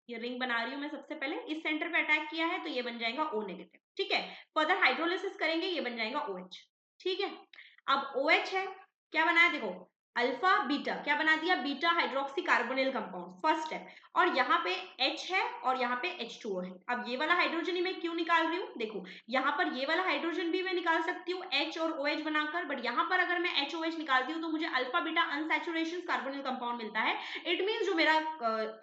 ये रिंग बना रही हूं मैं, सबसे पहले इस सेंटर पे अटैक किया है तो ये बन जाएगा O नेगेटिव, ठीक है। फर्दर हाइड्रोलिसिस करेंगे, ये बन जाएगा OH, ठीक है। अब OH है, क्या बनाया देखो, अल्फा बीटा, क्या बना दिया? Beta hydroxy carbonyl compound, first step. और यहाँ पे H है और यहाँ पे H2O है। अब ये वाला हाइड्रोजन ही मैं क्यों निकाल रही हूँ? देखो यहाँ पर ये वाला हाइड्रोजन भी मैं निकाल सकती हूँ H और OH बनाकर, बट यहाँ पर अगर मैं HOH निकालती हूँ तो मुझे alpha beta unsaturation carbonyl compound मिलता है। इट मीन्स जो मेरा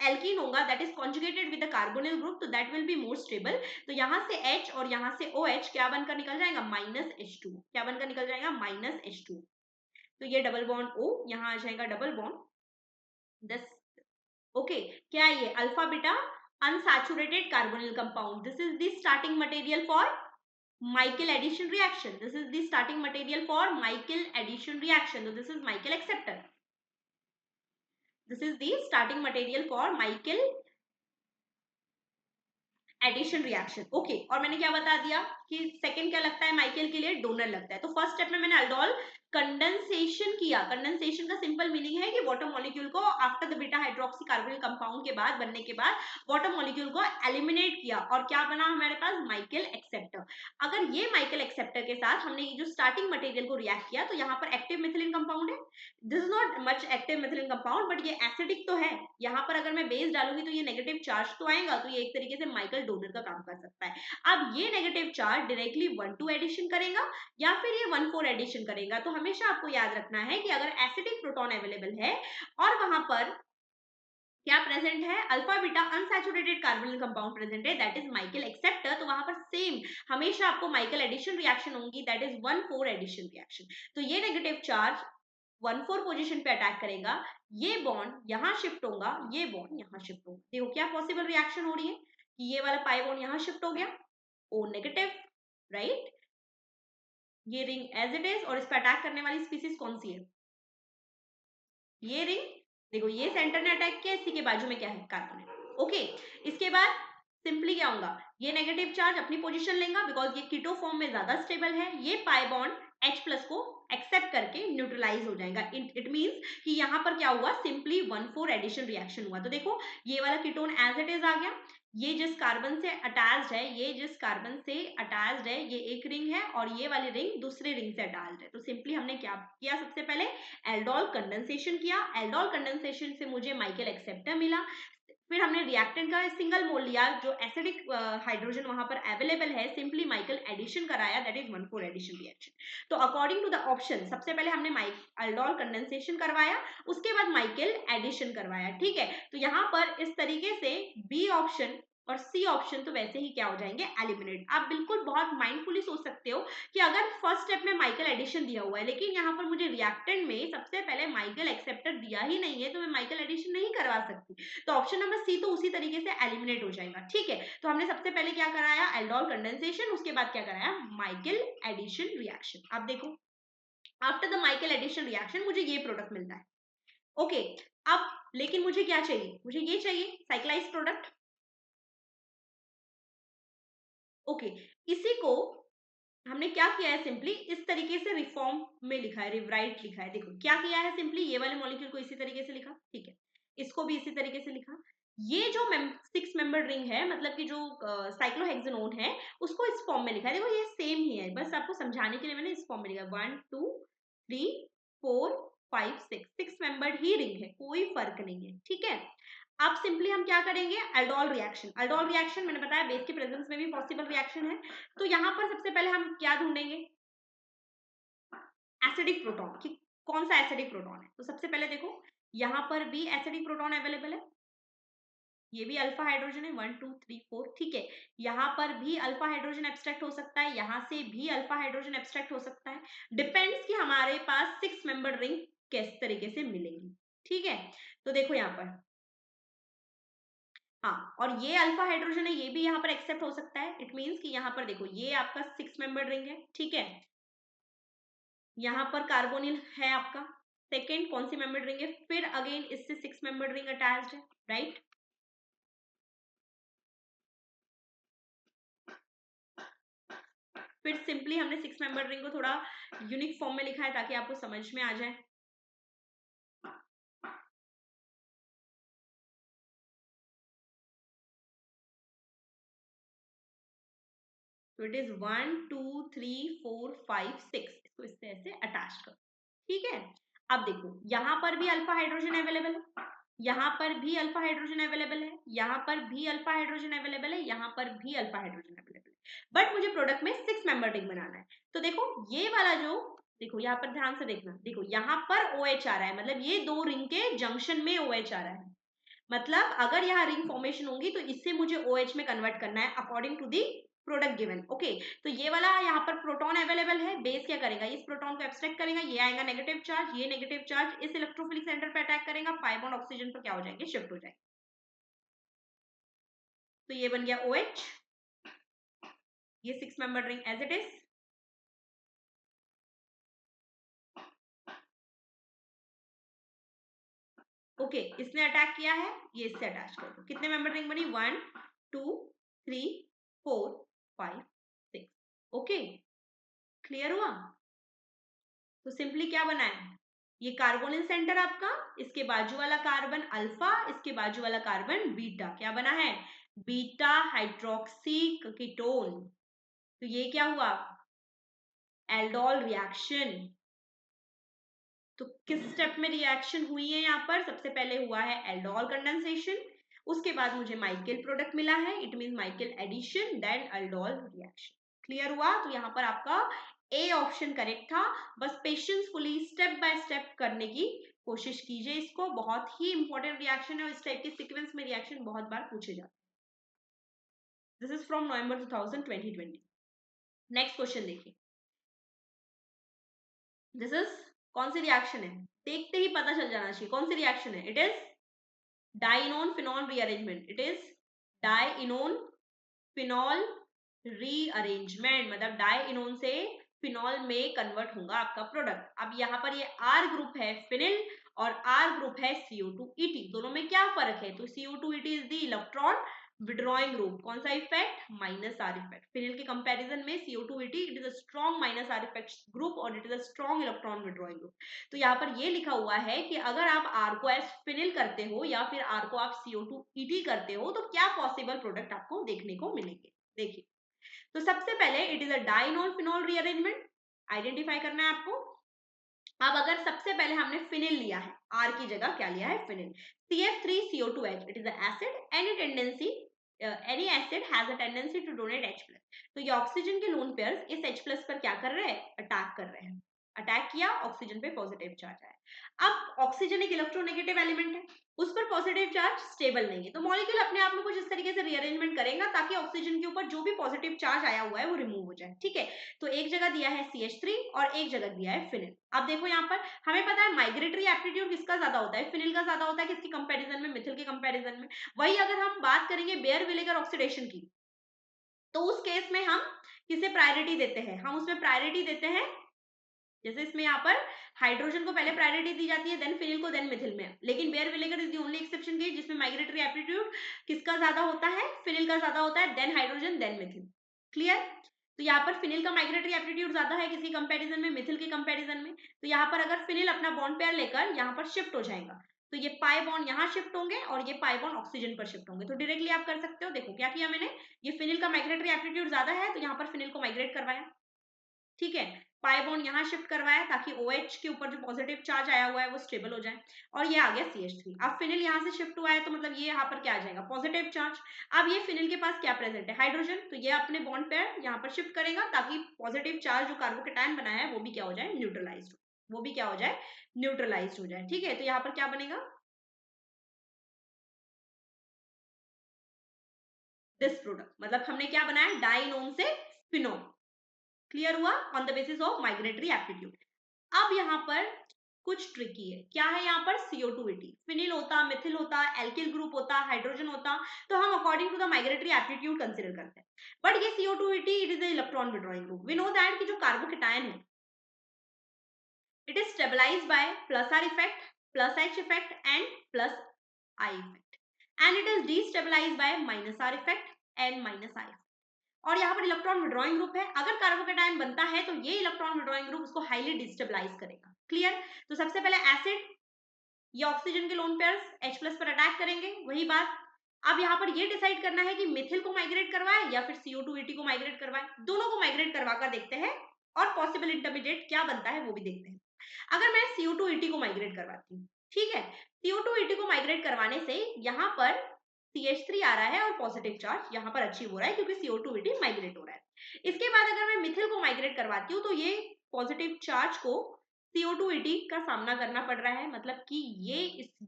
एल्कीन होगा that is conjugated with the carbonyl group, तो that will be more stable. तो यहाँ से H और यहाँ से OH क्या बनकर निकल जाएगा? -H2। क्या बनकर निकल जाएगा? -H2। तो ये डबल बॉन्ड O यहाँ आ जाएगा डबल बॉन्ड दिस, ओके। क्या है ये? Alpha beta unsaturated carbonyl compound. This is the starting material for Michael addition reaction. This is the starting material for Michael addition reaction. So this is Michael acceptor. This is the starting material for Michael addition reaction, okay. और मैंने क्या बता दिया कि सेकंड क्या लगता है माइकल के लिए? डोनर लगता है। तो फर्स्ट स्टेप में मैंने अल्डोल कंडेंसेशन किया। कंडेंसेशन का सिंपल मीनिंग है कि वाटर मॉलिक्यूल को after the beta hydroxy carbonyl compound के बाद बनने के बाद वाटर मॉलिक्यूल को एलिमिनेट किया और क्या बना हमारे पास माइकल एक्सेप्टर। अगर ये माइकल एक्सेप्टर के साथ हमने ये जो स्टार्टिंग मटेरियल को रिएक्ट किया तो यहाँ पर एक्टिव मिथिलीन कंपाउंड है। This is not much active methylene compound but ये एसिडिक तो है। यहाँ पर अगर मैं बेस डालूंगी तो ये नेगेटिव चार्ज तो आएगा, तो ये एक तरीके से माइकल डोनर का काम कर सकता है। अब ये नेगेटिव चार्ज डायरेक्टली 1,2 एडिशन करेगा या फिर ये 1,4 एडिशन करेगा। तो हमेशा आपको याद रखना है कि अगर एसिडिक प्रोटॉन अवेलेबल है और वहां पर क्या प्रेजेंट है, alpha beta unsaturated carbonyl compound present है, दैट इज माइकल एक्सेप्टर, तो वहां पर सेम हमेशा आपको माइकल एडिशन रिएक्शन होंगी, दैट इज 1,4 एडिशन रिएक्शन। तो ये नेगेटिव चार्ज 1,4 पोजीशन पे अटैक करेगा, ये बॉन्ड यहां शिफ्ट होगा, ये बॉन्ड यहां शिफ्ट होगा। देखो क्या पॉसिबल रिएक्शन हो रही है कि ये वाला पाई बॉन्ड यहां शिफ्ट हो गया, ओ नेगेटिव, राइट। ये रिंग एज इट इज, और इस पर अटैक करने वाली स्पीसीज कौन सी है, ये रिंग। देखो ये सेंटर ने अटैक किया, इसी के बाजू में क्या है, कार्बन है। ओके, इसके बाद सिंपली क्या होगा, ये नेगेटिव चार्ज अपनी पोजीशन लेगा बिकॉज ये कीटो फॉर्म में ज्यादा स्टेबल है, ये पाई बॉन्ड H प्लस को एक्सेप्ट करके न्यूट्रलाइज हो जाएगा। इट मींस कि यहाँ पर क्या हुआ, सिंपली 1,4 एडिशन रिएक्शन हुआ। तो देखो ये वाला कीटोन एज इट इज आ गया, ये जिस कार्बन से अटैच्ड है, ये जिस कार्बन से अटैच्ड है, ये एक रिंग है और ये वाली रिंग दूसरे रिंग से अटैच्ड है। तो सिंपली हमने क्या किया, सबसे पहले एल्डोल कंडेंसेशन किया, एल्डोल कंडेंसेशन से मुझे माइकल एक्सेप्टर मिला। फिर हमने रिएक्टेंट का सिंगल मोल लिया जो एसिडिक हाइड्रोजन वहां पर अवेलेबल है, सिंपली माइकल एडिशन कराया, दैट इज 1,4 एडिशन रिएक्शन। तो अकॉर्डिंग टू द ऑप्शन सबसे पहले हमने एल्डोल कंडेंसेशन करवाया, उसके बाद माइकल एडिशन करवाया, ठीक है। तो यहाँ पर इस तरीके से बी ऑप्शन और सी ऑप्शन तो वैसे ही क्या हो जाएंगे, एलिमिनेट। आप बिल्कुल बहुत माइंडफुली सोच सकते हो कि अगर फर्स्ट स्टेप में माइकल एडिशन दिया हुआ है लेकिन यहाँ पर मुझे रिएक्टेंट में सबसे पहले माइकल एक्सेप्टर दिया ही नहीं है, तो मैं माइकल एडिशन नहीं करवा सकती, तो ऑप्शन नंबर सी तो उसी तरीके से एलिमिनेट हो जाएगा, ठीक है। तो हमने सबसे पहले क्या कराया, एल्डोल कंडेंसेशन, उसके बाद क्या कराया, माइकल एडिशन रिएक्शन। अब देखो after the Michael addition reaction मुझे ये प्रोडक्ट मिलता है, ओके। अब लेकिन मुझे क्या चाहिए, मुझे ये चाहिए साइक्लाइज प्रोडक्ट, ओके। इसी को हमने क्या किया है, सिंपली इस तरीके से रिफॉर्म में लिखा है, रिवराइट लिखा है। देखो क्या किया है, सिंपली ये वाले मॉलिक्यूल को इसी तरीके से लिखा, ठीक है, इसको भी इसी तरीके से लिखा। ये जो 6 मेंबर रिंग है, मतलब कि जो साइक्लोहेक्सेनोन है, उसको इस फॉर्म में लिखा है। देखो ये सेम ही है, बस आपको समझाने के लिए मैंने इस फॉर्म में लिखा, 1 2 3 4 5 6 मेंबर्ड ही रिंग है, कोई फर्क नहीं है, ठीक है। अब सिंपली हम क्या करेंगे, एल्डोल रिएक्शन। एल्डोल रिएक्शन मैंने बताया बेस के प्रेजेंस में भी पॉसिबल रिएक्शन है। तो यहाँ पर सबसे पहले हम क्या ढूंढेंगे, एसिडिक प्रोटॉन, कि कौन सा एसिडिक प्रोटॉन है। तो सबसे पहले देखो यहाँ पर भी एसिडिक प्रोटॉन अवेलेबल है, ये भी अल्फा हाइड्रोजन है, 1 2 3 4, ठीक है। यहाँ पर भी अल्फा हाइड्रोजन एब्स्ट्रैक्ट हो सकता है, यहाँ से भी अल्फा हाइड्रोजन एब्स्ट्रैक्ट हो सकता है, डिपेंड्स कि हमारे पास 6 मेंबर रिंग किस तरीके से मिलेंगी, ठीक है। तो देखो यहाँ पर, हाँ, और ये अल्फा हाइड्रोजन है, ये भी यहाँ पर एक्सेप्ट हो सकता है। इट मींस कि यहाँ पर देखो ये आपका 6 मेंबर रिंग है, ठीक है। यहाँ पर कार्बोनिल है आपका, सेकेंड कौन सी मेंबर रिंग है, फिर अगेन इससे 6 मेंबर रिंग अटैच्ड है, राइट। फिर सिंपली हमने 6 मेंबर रिंग को थोड़ा यूनिक फॉर्म में लिखा है ताकि आपको समझ में आ जाए। तो इट इज 1 2 3 4 5 6, इसको इस तरह से अटैच करो, ठीक है। अब देखो यहाँ पर भी अल्फा हाइड्रोजन अवेलेबल है, यहाँ पर भी अल्फा हाइड्रोजन अवेलेबल है, यहाँ पर भी अल्फा हाइड्रोजन अवेलेबल है, यहाँ पर भी अल्फा हाइड्रोजन अवेलेबल है, बट मुझे प्रोडक्ट में 6 मेंबर रिंग बनाना है। तो देखो ये वाला जो, देखो यहाँ पर ध्यान से देखना, देखो यहाँ पर OH आ रहा है, मतलब ये दो रिंग के जंक्शन में OH आ रहा है, मतलब अगर यहाँ रिंग फॉर्मेशन होगी तो इससे मुझे OH में कन्वर्ट करना है according to the product given, okay. तो ये वाला यहाँ पर प्रोटॉन अवेलेबल है, बेस क्या करेगा, इस प्रोटॉन को एब्स्ट्रैक्ट करेगा, ये आएगा नेगेटिव चार्ज, ये नेगेटिव चार्ज इस इलेक्ट्रोफिलिक सेंटर पे अटैक करेगा, 5 बॉन्ड ऑक्सीजन पर क्या हो जाएंगे, शिफ्ट हो जाएंगे। तो ये बन गया OH, ये 6 member ring as it is, okay. इसने अटैक किया है, ये इससे अटैच कर दो, कितने मेंबर रिंग बनी, 1 2 3 4 5 6, ओके। क्लियर हुआ। तो सिंपली क्या बना है, ये कार्बोनिल सेंटर आपका, इसके बाजू वाला कार्बन अल्फा, इसके बाजू वाला कार्बन बीटा, क्या बना है, बीटा हाइड्रोक्सी कीटोन। तो ये क्या हुआ, एल्डोल रिएक्शन। तो किस स्टेप में रिएक्शन हुई है यहाँ पर, सबसे पहले हुआ है एल्डोल कंडेंसेशन, उसके बाद मुझे माइकेल प्रोडक्ट मिला है, it mean Michael addition, then aldol reaction. Clear हुआ। तो यहाँ पर आपका ए ऑप्शन करेक्ट था। बस पेशेंसफुली स्टेप बाय स्टेप करने की कोशिश कीजिए इसको, बहुत ही इंपॉर्टेंट रिएक्शन है और इस टाइप के सीक्वेंस में रिएक्शन बहुत बार पूछे जाते हैं। This is from November 2020। Next question देखिए, दिस इज कौन सी रिएक्शन है, देखते ही पता चल जाना चाहिए कौन सी रिएक्शन है। It is dienone phenol rearrangement, it is dienone phenol rearrangement, मतलब डाइनोन से फिनॉल में कन्वर्ट होगा आपका प्रोडक्ट। अब यहाँ पर ये आर ग्रुप है फिनिल और आर ग्रुप है CO2ET, दोनों में क्या फर्क है, तो CO2ET is the electron withdrawing group, कौन सा effect, minus R effect. Phenyl के कंपैरिजन में CO2ET it is a strong minus R effect group और it is a strong electron withdrawing group. तो यहाँ पर ये लिखा हुआ है कि अगर आप आर को एज फिनिल करते हो या फिर आर को आप CO2ET करते हो तो क्या पॉसिबल प्रोडक्ट आपको देखने को मिलेंगे। देखिए, तो सबसे पहले it is a dienol phenol rearrangement, identify करना है आपको। अब अगर सबसे पहले हमने फिनिल लिया है, आर की जगह क्या लिया है, phenyl, CF3CO2H, it is a acid, any acid has a tendency to donate H+। तो ये ऑक्सीजन के लोन पेयर्स इस H+ पर क्या कर रहे हैं, अटैक कर रहे हैं, अटैक किया, ऑक्सीजन पे पॉजिटिव चार्ज आया। अब ऑक्सीजन एक इलेक्ट्रोनेगेटिव एलिमेंट है, उस पर पॉजिटिव चार्ज स्टेबल नहीं है, तो मॉलिक्यूल अपने आप में कुछ इस तरीके से रीअरेंजमेंट करेगा ताकि ऑक्सीजन के ऊपर जो भी पॉजिटिव चार्ज आया हुआ है वो रिमूव हो जाए। ठीक है, तो एक जगह दिया है CH3 और एक जगह दिया है फिनिल। अब देखो यहाँ पर हमें पता है माइग्रेटरी एप्टीट्यूड किसका ज्यादा होता है, फिनिल का ज्यादा होता है, किसकी कंपैरिजन में, मिथिल के कंपैरिजन में। वही अगर हम बात करेंगे बेयर विनेगर ऑक्सीडेशन की, तो उस केस में हम किसे प्रायोरिटी देते हैं, हम उसमें प्रायोरिटी देते हैं, जैसे इसमें यहाँ पर हाइड्रोजन को पहले प्रायोरिटी दी जाती है, देन फिनिल को, देन मिथिल में। लेकिन बेयर विनेगर is the only exception case जिसमें माइग्रेटरी एप्टीट्यूड किसका ज्यादा होता है, फिनिल का ज्यादा होता है, then hydrogen, then methyl. Clear. तो यहाँ पर फिनिल का माइग्रेटरी एप्टीट्यूड ज्यादा है किसी कंपैरिजन में, मिथिल के कंपैरिजन में। तो यहाँ पर अगर फिनिल अपना बॉन्ड पेयर लेकर यहाँ पर शिफ्ट हो जाएगा, तो ये पाई बॉन्ड यहाँ शिफ्ट होंगे और ये पाई बॉन्ड ऑक्सीजन पर शिफ्ट होंगे। तो डायरेक्टली आप कर सकते हो, देखो क्या किया मैंने, ये फिनिल का माइग्रेटरी एप्टीट्यूड ज्यादा है तो यहाँ पर फिनिल को माइग्रेट करवाया, ठीक है, पाई बॉन्ड यहाँ शिफ्ट करवाया ताकि OH के ऊपर जो पॉजिटिव चार्ज आया हुआ है वो स्टेबल हो जाए, और ये आ गया CH3। अब फिनिल यहाँ से शिफ्ट हुआ है तो मतलब ये यहाँ पर क्या आ जाएगा, पॉजिटिव चार्ज। अब ये फिनिल के पास क्या प्रेजेंट है, हाइड्रोजन, तो ये अपने बॉन्ड पेयर यहाँ पर शिफ्ट करेगा ताकि पॉजिटिव चार्ज जो कार्बोकेटायन बनाया है वो भी क्या हो जाए, न्यूट्रलाइज, वो भी क्या हो जाए, न्यूट्रलाइज हो जाए। ठीक है, तो यहाँ पर क्या बनेगा, दिस प्रोडक्ट, मतलब हमने क्या बनाया, डाइनोन से फिनोल। क्लियर हुआ, on the basis of migratory aptitude. अब यहाँ पर कुछ ट्रिकी है, क्या है यहाँ पर, CO2ET, फिनिल होता, मिथिल होता, एल्किल ग्रुप होता, हाइड्रोजन होता, तो हम according to the migratory aptitude consider करते हैं। बट ये CO2ET it is electron withdrawing group, we know that कि जो कार्बोकेटायन है it is stabilized by plus R effect, plus H effect and plus I effect, and it is destabilized by minus R effect and minus I। और यहाँ पर इलेक्ट्रॉन विड्रॉइंग ग्रुप है, अगर कार्बोकेटायन बनता है तो ये इलेक्ट्रॉन विड्रॉइंग ग्रुप उसको हाईली डिस्टेबलाइज करेगा। क्लियर। तो सबसे पहले एसिड, ये ऑक्सीजन के लोन पेयर्स H+ पर अटैक करेंगे, वही बात। अब यहाँ पर ये डिसाइड करना है कि मिथिल को माइग्रेट करवाए या फिर CO2ET को माइग्रेट करवाए, दोनों को माइग्रेट करवा कर देखते हैं और पॉसिबल इंटरमीडिएट क्या बनता है वो भी देखते हैं। अगर मैं CO2ET को माइग्रेट करवाती हूँ, ठीक है, CO2ET को माइग्रेट करवाने से यहाँ पर CH3 आ रहा है और पॉजिटिव चार्ज यहाँ पर अचीव हो रहा है क्योंकि CO2ET माइग्रेट हो रहा है। इसके बाद अगर मैं मिथिल को माइग्रेट करवाती हूँ तो ये पॉजिटिव चार्ज को CO2ET का सामना करना पड़ रहा है, मतलब कि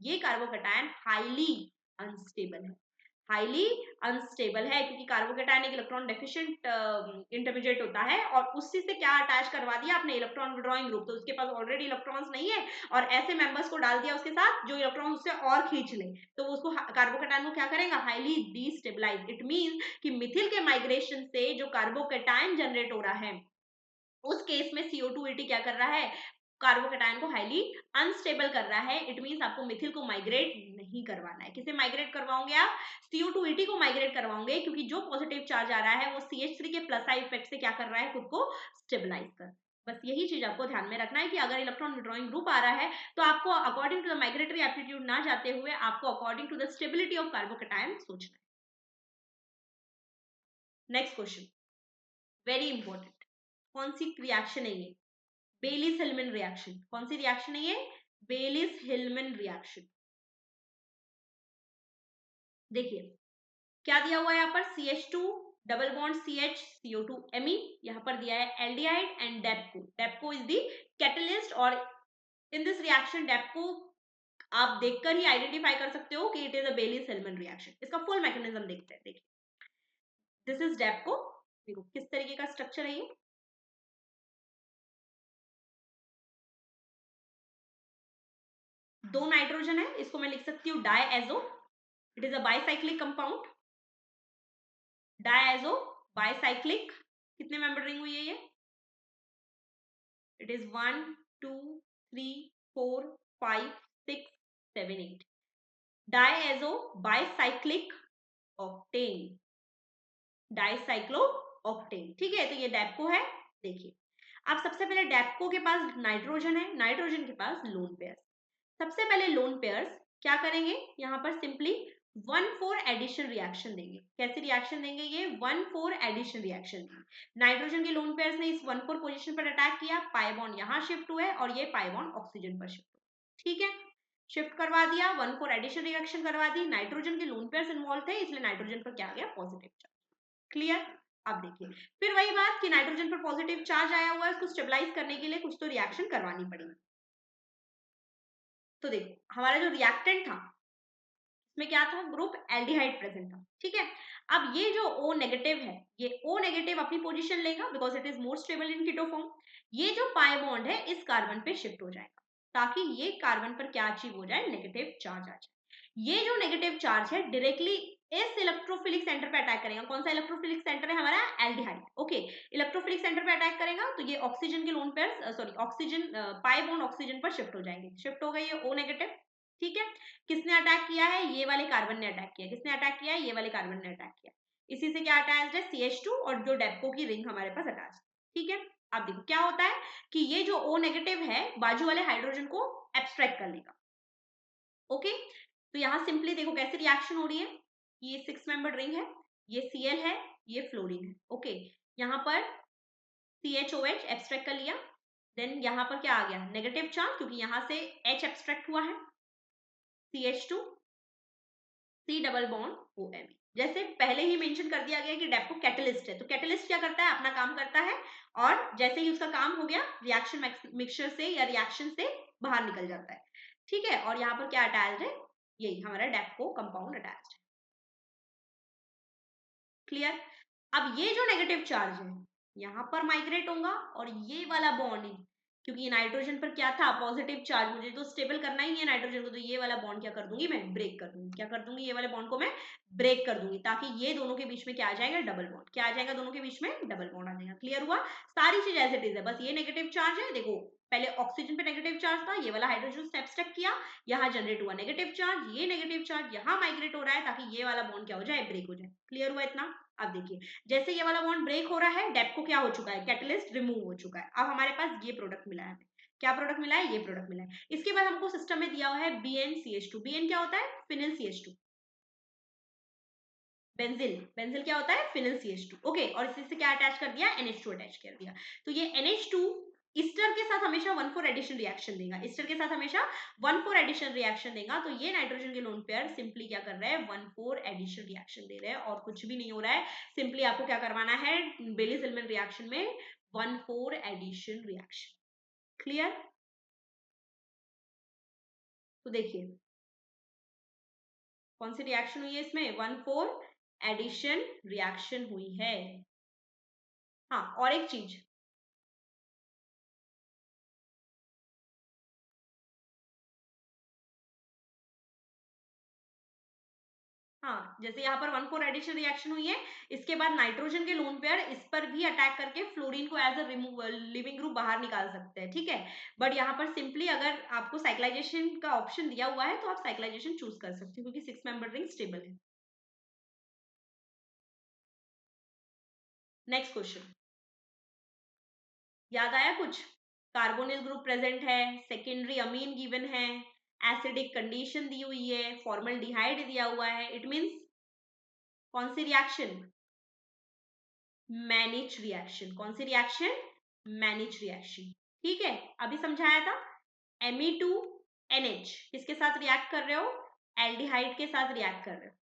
ये कार्बोकेटायन हाईली अनस्टेबल है, हाईली अनस्टेबल है क्योंकि कार्बोकेटायन एक इलेक्ट्रॉन डेफिशिएंट इंटरमीडिएट होता है और उसी से क्या अटैच करवा दिया अपने इलेक्ट्रॉन विड्रॉइंग ग्रुप, तो उसके पास ऑलरेडी इलेक्ट्रॉन्स नहीं है और ऐसे मेंबर्स को डाल दिया उसके साथ जो इलेक्ट्रॉन उससे और खींच ले, तो उसको कार्बोकेटायन को क्या करेगा, हाईली डीस्टेबलाइज। इट मींस कि मिथिल के माइग्रेशन से जो कार्बोकेटायन जनरेट हो रहा है उस केस में CO2ET क्या कर रहा है, कार्बोकेटायन को हाईली अनस्टेबल कर रहा है। इट मींस आपको मिथिल को माइग्रेट नहीं करवाना है। किसे माइग्रेट करवाओगे आप, CO2ET को माइग्रेट करवाओगे क्योंकि जो पॉजिटिव चार्ज आ रहा है वो CH3 के प्लस आई इफेक्ट से क्या कर रहा है, खुद को स्टेबलाइज कर। बस यही चीज आपको ध्यान में रखना है कि अगर इलेक्ट्रॉन विड्रॉइंग ग्रुप आ रहा है तो आपको according to the migratory aptitude ना जाते हुए आपको according to the stability of carbocation सोचना है। नेक्स्ट क्वेश्चन वेरी इंपॉर्टेंट, कौन सी रिएक्शन है ये? Baylis Hillman reaction. कौन सी रिएक्शन है ये? Baylis Hillman reaction. देखिए क्या दिया हुआ है यहाँ पर, CH2 double bond CH CO2 Me, यहाँ पर दिया है aldehyde and DABCO. DABCO is the catalyst और इन दिस रिएक्शन डेप्को आप देखकर ही आइडेंटिफाई कर सकते हो कि it is a Baylis Hillman reaction. इसका फुल मैकेनिज्म देखते हैं। देखिए दिस इज डेप्को, देखो किस तरीके का स्ट्रक्चर है ये। दो नाइट्रोजन है, इसको मैं लिख सकती हूँ diazo, it is a bicyclic compound. Diazo bicyclic, कितने मेंबर रिंग हुई है ये? It is 1 2 3 4 5 6 7 8। Diazo bicyclic octane, dicyclo octane. ठीक है, तो ये डेप्को है। देखिए अब सबसे पहले डेप्को के पास नाइट्रोजन है, नाइट्रोजन के पास लोन पेयर्स। सबसे पहले लोन पेयर्स क्या करेंगे, यहाँ पर सिंपली 1,4 एडिशन रिएक्शन देंगे। कैसे रिएक्शन देंगे ये? 1,4 एडिशन रिएक्शन देंगे। नाइट्रोजन के लोन पेयर्स ने इस 1,4 पोजीशन पर अटैक किया, पाई बॉन्ड यहाँ शिफ्ट हुए और ये पाई बॉन्ड ऑक्सीजन पर शिफ्ट हुए। ठीक है, शिफ्ट करवा दिया, 1,4 एडिशन रिएक्शन करवा दी। नाइट्रोजन के लोन पेयर्स इन्वॉल्व थे, इसलिए नाइट्रोजन पर क्या आ गया? Positive charge. क्लियर? अब देखिए फिर वही बात कि नाइट्रोजन पर पॉजिटिव चार्ज आया हुआ है, उसको स्टेबलाइज करने के लिए कुछ तो रिएक्शन करवानी पड़ेगी। तो देखो हमारा जो रिएक्टेंट था इसमें क्या था? ग्रुप एल्डिहाइड प्रेजेंट था। ठीक है, अब ये जो O नेगेटिव है, ये O नेगेटिव अपनी पोजीशन लेगा because it is more stable in keto form. ये जो पाई बॉन्ड है इस कार्बन पे शिफ्ट हो जाएगा ताकि ये कार्बन पर क्या अचीव हो जाए? नेगेटिव चार्ज आ जाए। ये जो नेगेटिव चार्ज है डायरेक्टली इस इलेक्ट्रोफिलिक सेंटर पे अटैक करेगा। कौन सा इलेक्ट्रोफिलिक सेंटर है हमारा? एल्डिहाइड। ओके, इलेक्ट्रोफिलिक सेंटर पे अटैक करेगा तो ये ऑक्सीजन के लोन पेयर्स सॉरी ऑक्सीजन पाई बॉन्ड ऑक्सीजन पर शिफ्ट हो जाएंगे। शिफ्ट हो गई ये O नेगेटिव। ठीक है, किसने अटैक किया है? ये वाले कार्बन ने अटैक किया। किसने अटैक किया है? ये वाले कार्बन ने अटैक किया। इसी से क्या अटैच्ड है? CH2 और जो डेप्को की रिंग हमारे पास अटैच। ठीक है, अब देखो क्या होता है कि ये जो O नेगेटिव है बाजू वाले हाइड्रोजन को एब्स्ट्रैक्ट कर लेगा। ओके, तो यहाँ सिंपली देखो कैसे रिएक्शन हो रही है। ये 6 मेंबर रिंग है, ये Cl है, ये फ्लोरीन है। ओके, यहाँ पर CHOH एब्स्ट्रैक्ट कर लिया, देन यहाँ पर क्या आ गया? नेगेटिव चार्ज, क्योंकि यहाँ से H एब्स्ट्रैक्ट हुआ है, CH2 C double bond OMe। जैसे पहले ही मेंशन कर दिया गया कि डेप्को कैटलिस्ट है, तो कैटलिस्ट क्या करता है? अपना काम करता है और जैसे ही उसका काम हो गया रिएक्शन मिक्सचर से या रिएक्शन से बाहर निकल जाता है। ठीक है, और यहाँ पर क्या अटैच्ड है? यही हमारा डेप्को कंपाउंड अटैच्ड है। क्लियर? अब ये जो नेगेटिव चार्ज है यहाँ पर माइग्रेट होगा और ये वाला बॉन्ड, क्योंकि नाइट्रोजन पर क्या था? पॉजिटिव चार्ज, मुझे तो स्टेबल करना ही है नाइट्रोजन को, तो ये वाला बॉन्ड क्या कर दूंगी? मैं ब्रेक कर दूंगी। क्या कर दूंगी? ये वाले बॉन्ड को मैं ब्रेक कर दूंगी ताकि ये दोनों के बीच में क्या आ जाएगा? Double bond. क्या आ जाएगा? दोनों के बीच में डबल बॉन्ड आ जाएगा। क्लियर हुआ? सारी चीज एज इट इज है, बस ये नेगेटिव चार्ज है। देखो पहले ऑक्सीजन पे नेगेटिव चार्ज था, ये वाला हाइड्रोजन से एब्स्ट्रैक्ट किया, यहाँ जनरेट हुआ नेगेटिव चार्ज, ये नेगेटिव चार्ज यहाँ माइग्रेट हो रहा है ताकि ये वाला बॉन्ड क्या हो जाए? ब्रेक हो जाए। क्लियर हुआ इतना? अब देखिए जैसे ये वाला बॉन्ड ब्रेक हो रहा है, डेप्को क्या हो चुका है? कैटलिस्ट रिमूव हो चुका है। अब हमारे पास ये प्रोडक्ट मिला है। क्या प्रोडक्ट मिला है? ये प्रोडक्ट मिला है। इसके बाद हमको सिस्टम में दिया हुआ है BnCH2। BN क्या होता है? Phenyl CH2। बेंजिल, बेंजिल क्या होता है? Phenyl CH2। ओके, और इसी से क्या अटैच कर दिया? NH2 अटैच कर दिया। तो ये NH2 ईस्टर के साथ हमेशा 1,4 एडिशन रिएक्शन देगा। ईस्टर के साथ हमेशा 1,4 एडिशन रिएक्शन देगा। तो ये नाइट्रोजन के लोन पेयर सिंपली क्या कर रहे हैं? 1,4 एडिशन रिएक्शन दे रहे हैं और कुछ भी नहीं हो रहा है। सिंपली आपको क्या करवाना है? बेली-सिल्मन रिएक्शन में 1,4 एडिशन रिएक्शन। क्लियर? तो देखिए कौन सी रिएक्शन हुई है इसमें? 1,4 एडिशन रिएक्शन हुई है। हाँ, और एक चीज, हाँ जैसे यहाँ पर 1,4 एडिशन रिएक्शन हुई है, इसके बाद नाइट्रोजन के लोन पेयर इस पर भी अटैक करके फ्लोरीन को as a removal leaving group बाहर निकाल सकते हैं। ठीक है, बट यहाँ पर सिंपली अगर आपको साइक्लाइजेशन का ऑप्शन दिया हुआ है तो आप साइक्लाइजेशन चूज कर सकते हो क्योंकि 6 मेंबर रिंग स्टेबल है। नेक्स्ट क्वेश्चन, याद आया कुछ? कार्बोनिल ग्रुप प्रेजेंट है, सेकेंडरी अमीन गिवन है, एसिडिक कंडीशन दी हुई है, फॉर्मल्डिहाइड दिया हुआ है, इट मींस कौन सी रिएक्शन? मैनिच रिएक्शन। कौन सी रिएक्शन? मैनिच रिएक्शन। ठीक है, अभी समझाया था। Me2NH किसके साथ रिएक्ट कर रहे हो? एल्डिहाइड के साथ रिएक्ट कर रहे हो।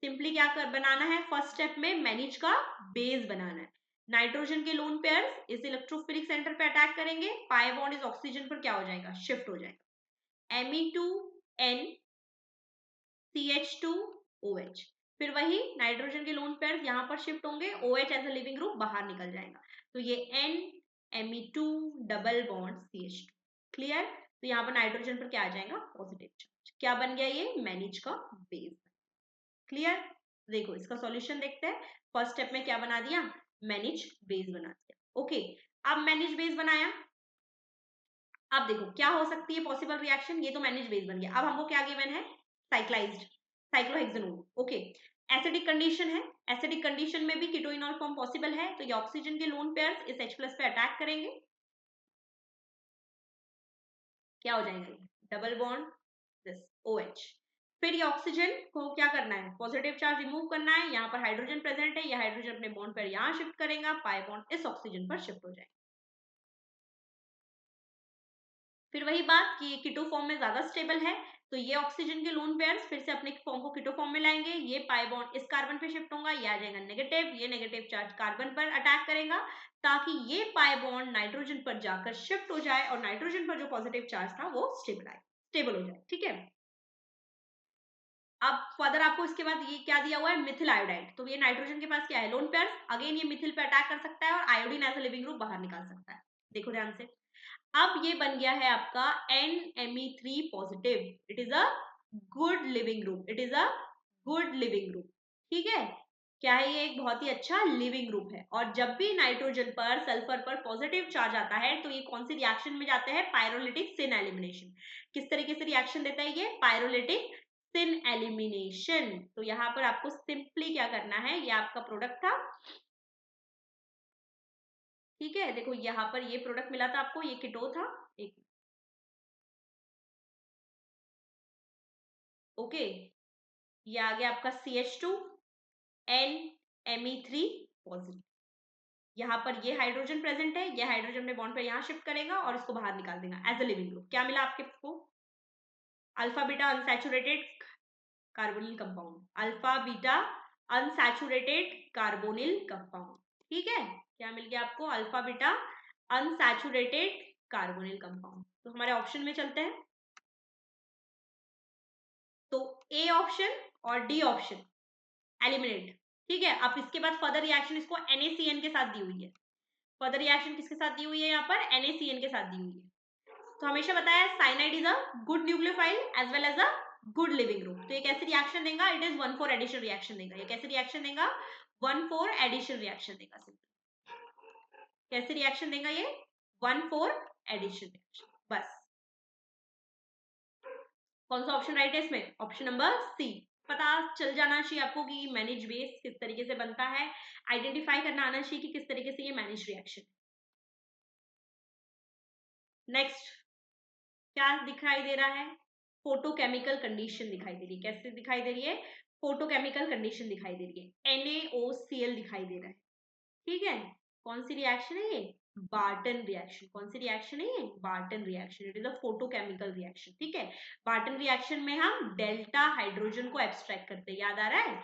सिंपली क्या कर बनाना है? फर्स्ट स्टेप में मैनिच का बेस बनाना है। नाइट्रोजन के लोन पेयर्स इस इलेक्ट्रोफिलिक सेंटर पे अटैक करेंगे, पाई बॉन्ड इस ऑक्सीजन पर क्या हो जाएगा? शिफ्ट हो जाएगा। Me2N CH2OH। फिर वही नाइट्रोजन के लोन पेयर्स यहाँ पर शिफ्ट होंगे, OH as a leaving group बाहर निकल जाएगा, तो ये N Me2 double bond CH2। Clear? तो यहाँ पर नाइट्रोजन पर क्या आ जाएगा? Positive charge. क्या बन गया? ये मैनिच का बेस। क्लियर? देखो इसका सॉल्यूशन देखते हैं। फर्स्ट स्टेप में क्या बना दिया? मैनिच बेस बना दिया। ओके, अब मैनिच बेस बनाया, अब देखो क्या हो सकती है पॉसिबल रिएक्शन। ये तो मैनेज बेस बन गया। अब हमको क्या गिवन है? साइक्लाइज्ड साइक्लोहेक्सेनोन। ओके, एसिडिक कंडीशन है, एसिडिक कंडीशन में भी कीटोइनॉल फॉर्म पॉसिबल है, तो ये ऑक्सीजन के लोन पेयर्स इस H+ पे अटैक करेंगे, क्या हो जाएंगे? Double bond this OH। फिर ये ऑक्सीजन को क्या करना है? पॉजिटिव चार्ज रिमूव करना है, यहाँ पर हाइड्रोजन प्रेजेंट है, ये हाइड्रोजन अपने बॉन्ड पर यहाँ शिफ्ट करेगा, पाई बॉन्ड इस ऑक्सीजन पर शिफ्ट हो जाएगा। फिर वही बात कि कीटो फॉर्म में ज्यादा स्टेबल है, तो ये ऑक्सीजन के लोन पेयर्स फिर से अपने फॉर्म को कीटो फॉर्म में लाएंगे, ये पाई बॉन्ड इस कार्बन पे शिफ्ट होगा, ये आ जाएगा नेगेटिव, ये नेगेटिव चार्ज कार्बन पर अटैक करेगा, ताकि ये पाई बॉन्ड नाइट्रोजन पर जाकर शिफ्ट हो जाए और नाइट्रोजन पर जो पॉजिटिव चार्ज था वो स्टेबल हो जाए। ठीक है, अब फर्दर आपको इसके बाद ये क्या दिया हुआ है? मिथिल आयोडाइड। तो ये नाइट्रोजन के पास क्या है? लोन पेयर्स, अगेन ये मिथिल पे अटैक कर सकता है और iodine as a leaving group बाहर निकाल सकता है। देखो ध्यान से, अब ये बन गया है आपका NMe3 positive. It is a good leaving group, it is a good leaving group. ठीक है, क्या है? ये एक बहुत ही अच्छा लिविंग ग्रुप है। और जब भी नाइट्रोजन पर सल्फर पर पॉजिटिव चार्ज आता है, तो ये कौन सी रिएक्शन में जाते हैं? पायरोलिटिक सिन एलिमिनेशन। किस तरीके से रिएक्शन देता है ये? पायरोलिटिक सिन एलिमिनेशन। तो यहाँ पर आपको सिंपली क्या करना है? ये आपका प्रोडक्ट था, ठीक है, देखो यहाँ पर ये प्रोडक्ट मिला था आपको, ये कीटो था, एक ओके, ये आ गया आपका CH2 NMe3 पॉजिटिव। यहाँ पर ये हाइड्रोजन प्रेजेंट है, ये हाइड्रोजन में बॉन्ड पे यहाँ शिफ्ट करेगा और इसको बाहर निकाल देगा एज अ लिविंग ग्रुप। क्या मिला आपके को? Alpha beta unsaturated carbonyl compound, alpha beta unsaturated carbonyl compound. ठीक है, क्या मिल गया आपको? Alpha beta unsaturated carbonyl compound. तो हमारे ऑप्शन में चलते हैं, तो ए ऑप्शन और डी ऑप्शन एलिमिनेट। ठीक है, अब इसके बाद फर्दर रिएक्शन इसको NaCN के साथ दी हुई है। फर्दर रिएक्शन किसके साथ दी हुई है? यहाँ पर NaCN के साथ दी हुई है। तो हमेशा बताया cyanide is a good nucleophile as well as a good leaving group. तो ये कैसी रिएक्शन देगा? इट इज 1,4 एडिशन रिएक्शन देगा। ये कैसी रिएक्शन देगा? 1,4 एडिशन रिएक्शन देगा। कैसी रिएक्शन देगा ये? 1,4 एडिशन रिएक्शन। बस, कौन सा ऑप्शन राइट है इसमें? Option number C. पता चल जाना चाहिए आपको कि मैनेज बेस किस तरीके से बनता है, आइडेंटिफाई करना आना चाहिए कि किस तरीके से ये मैनेज रिएक्शन। नेक्स्ट क्या दिखाई दे रहा है? फोटोकेमिकल कंडीशन दिखाई दे रही है। कैसे दिखाई दे रही है? फोटोकेमिकल कंडीशन दिखाई दे रही है, NaOCl दिखाई दे रहा है। ठीक है, कौन सी रिएक्शन है ये? Barton reaction. कौन सी रिएक्शन है ये? Barton reaction. It is a photochemical reaction. ठीक है, बार्टन रिएक्शन में हम डेल्टा हाइड्रोजन को एब्स्ट्रैक्ट करते हैं, याद आ रहा है?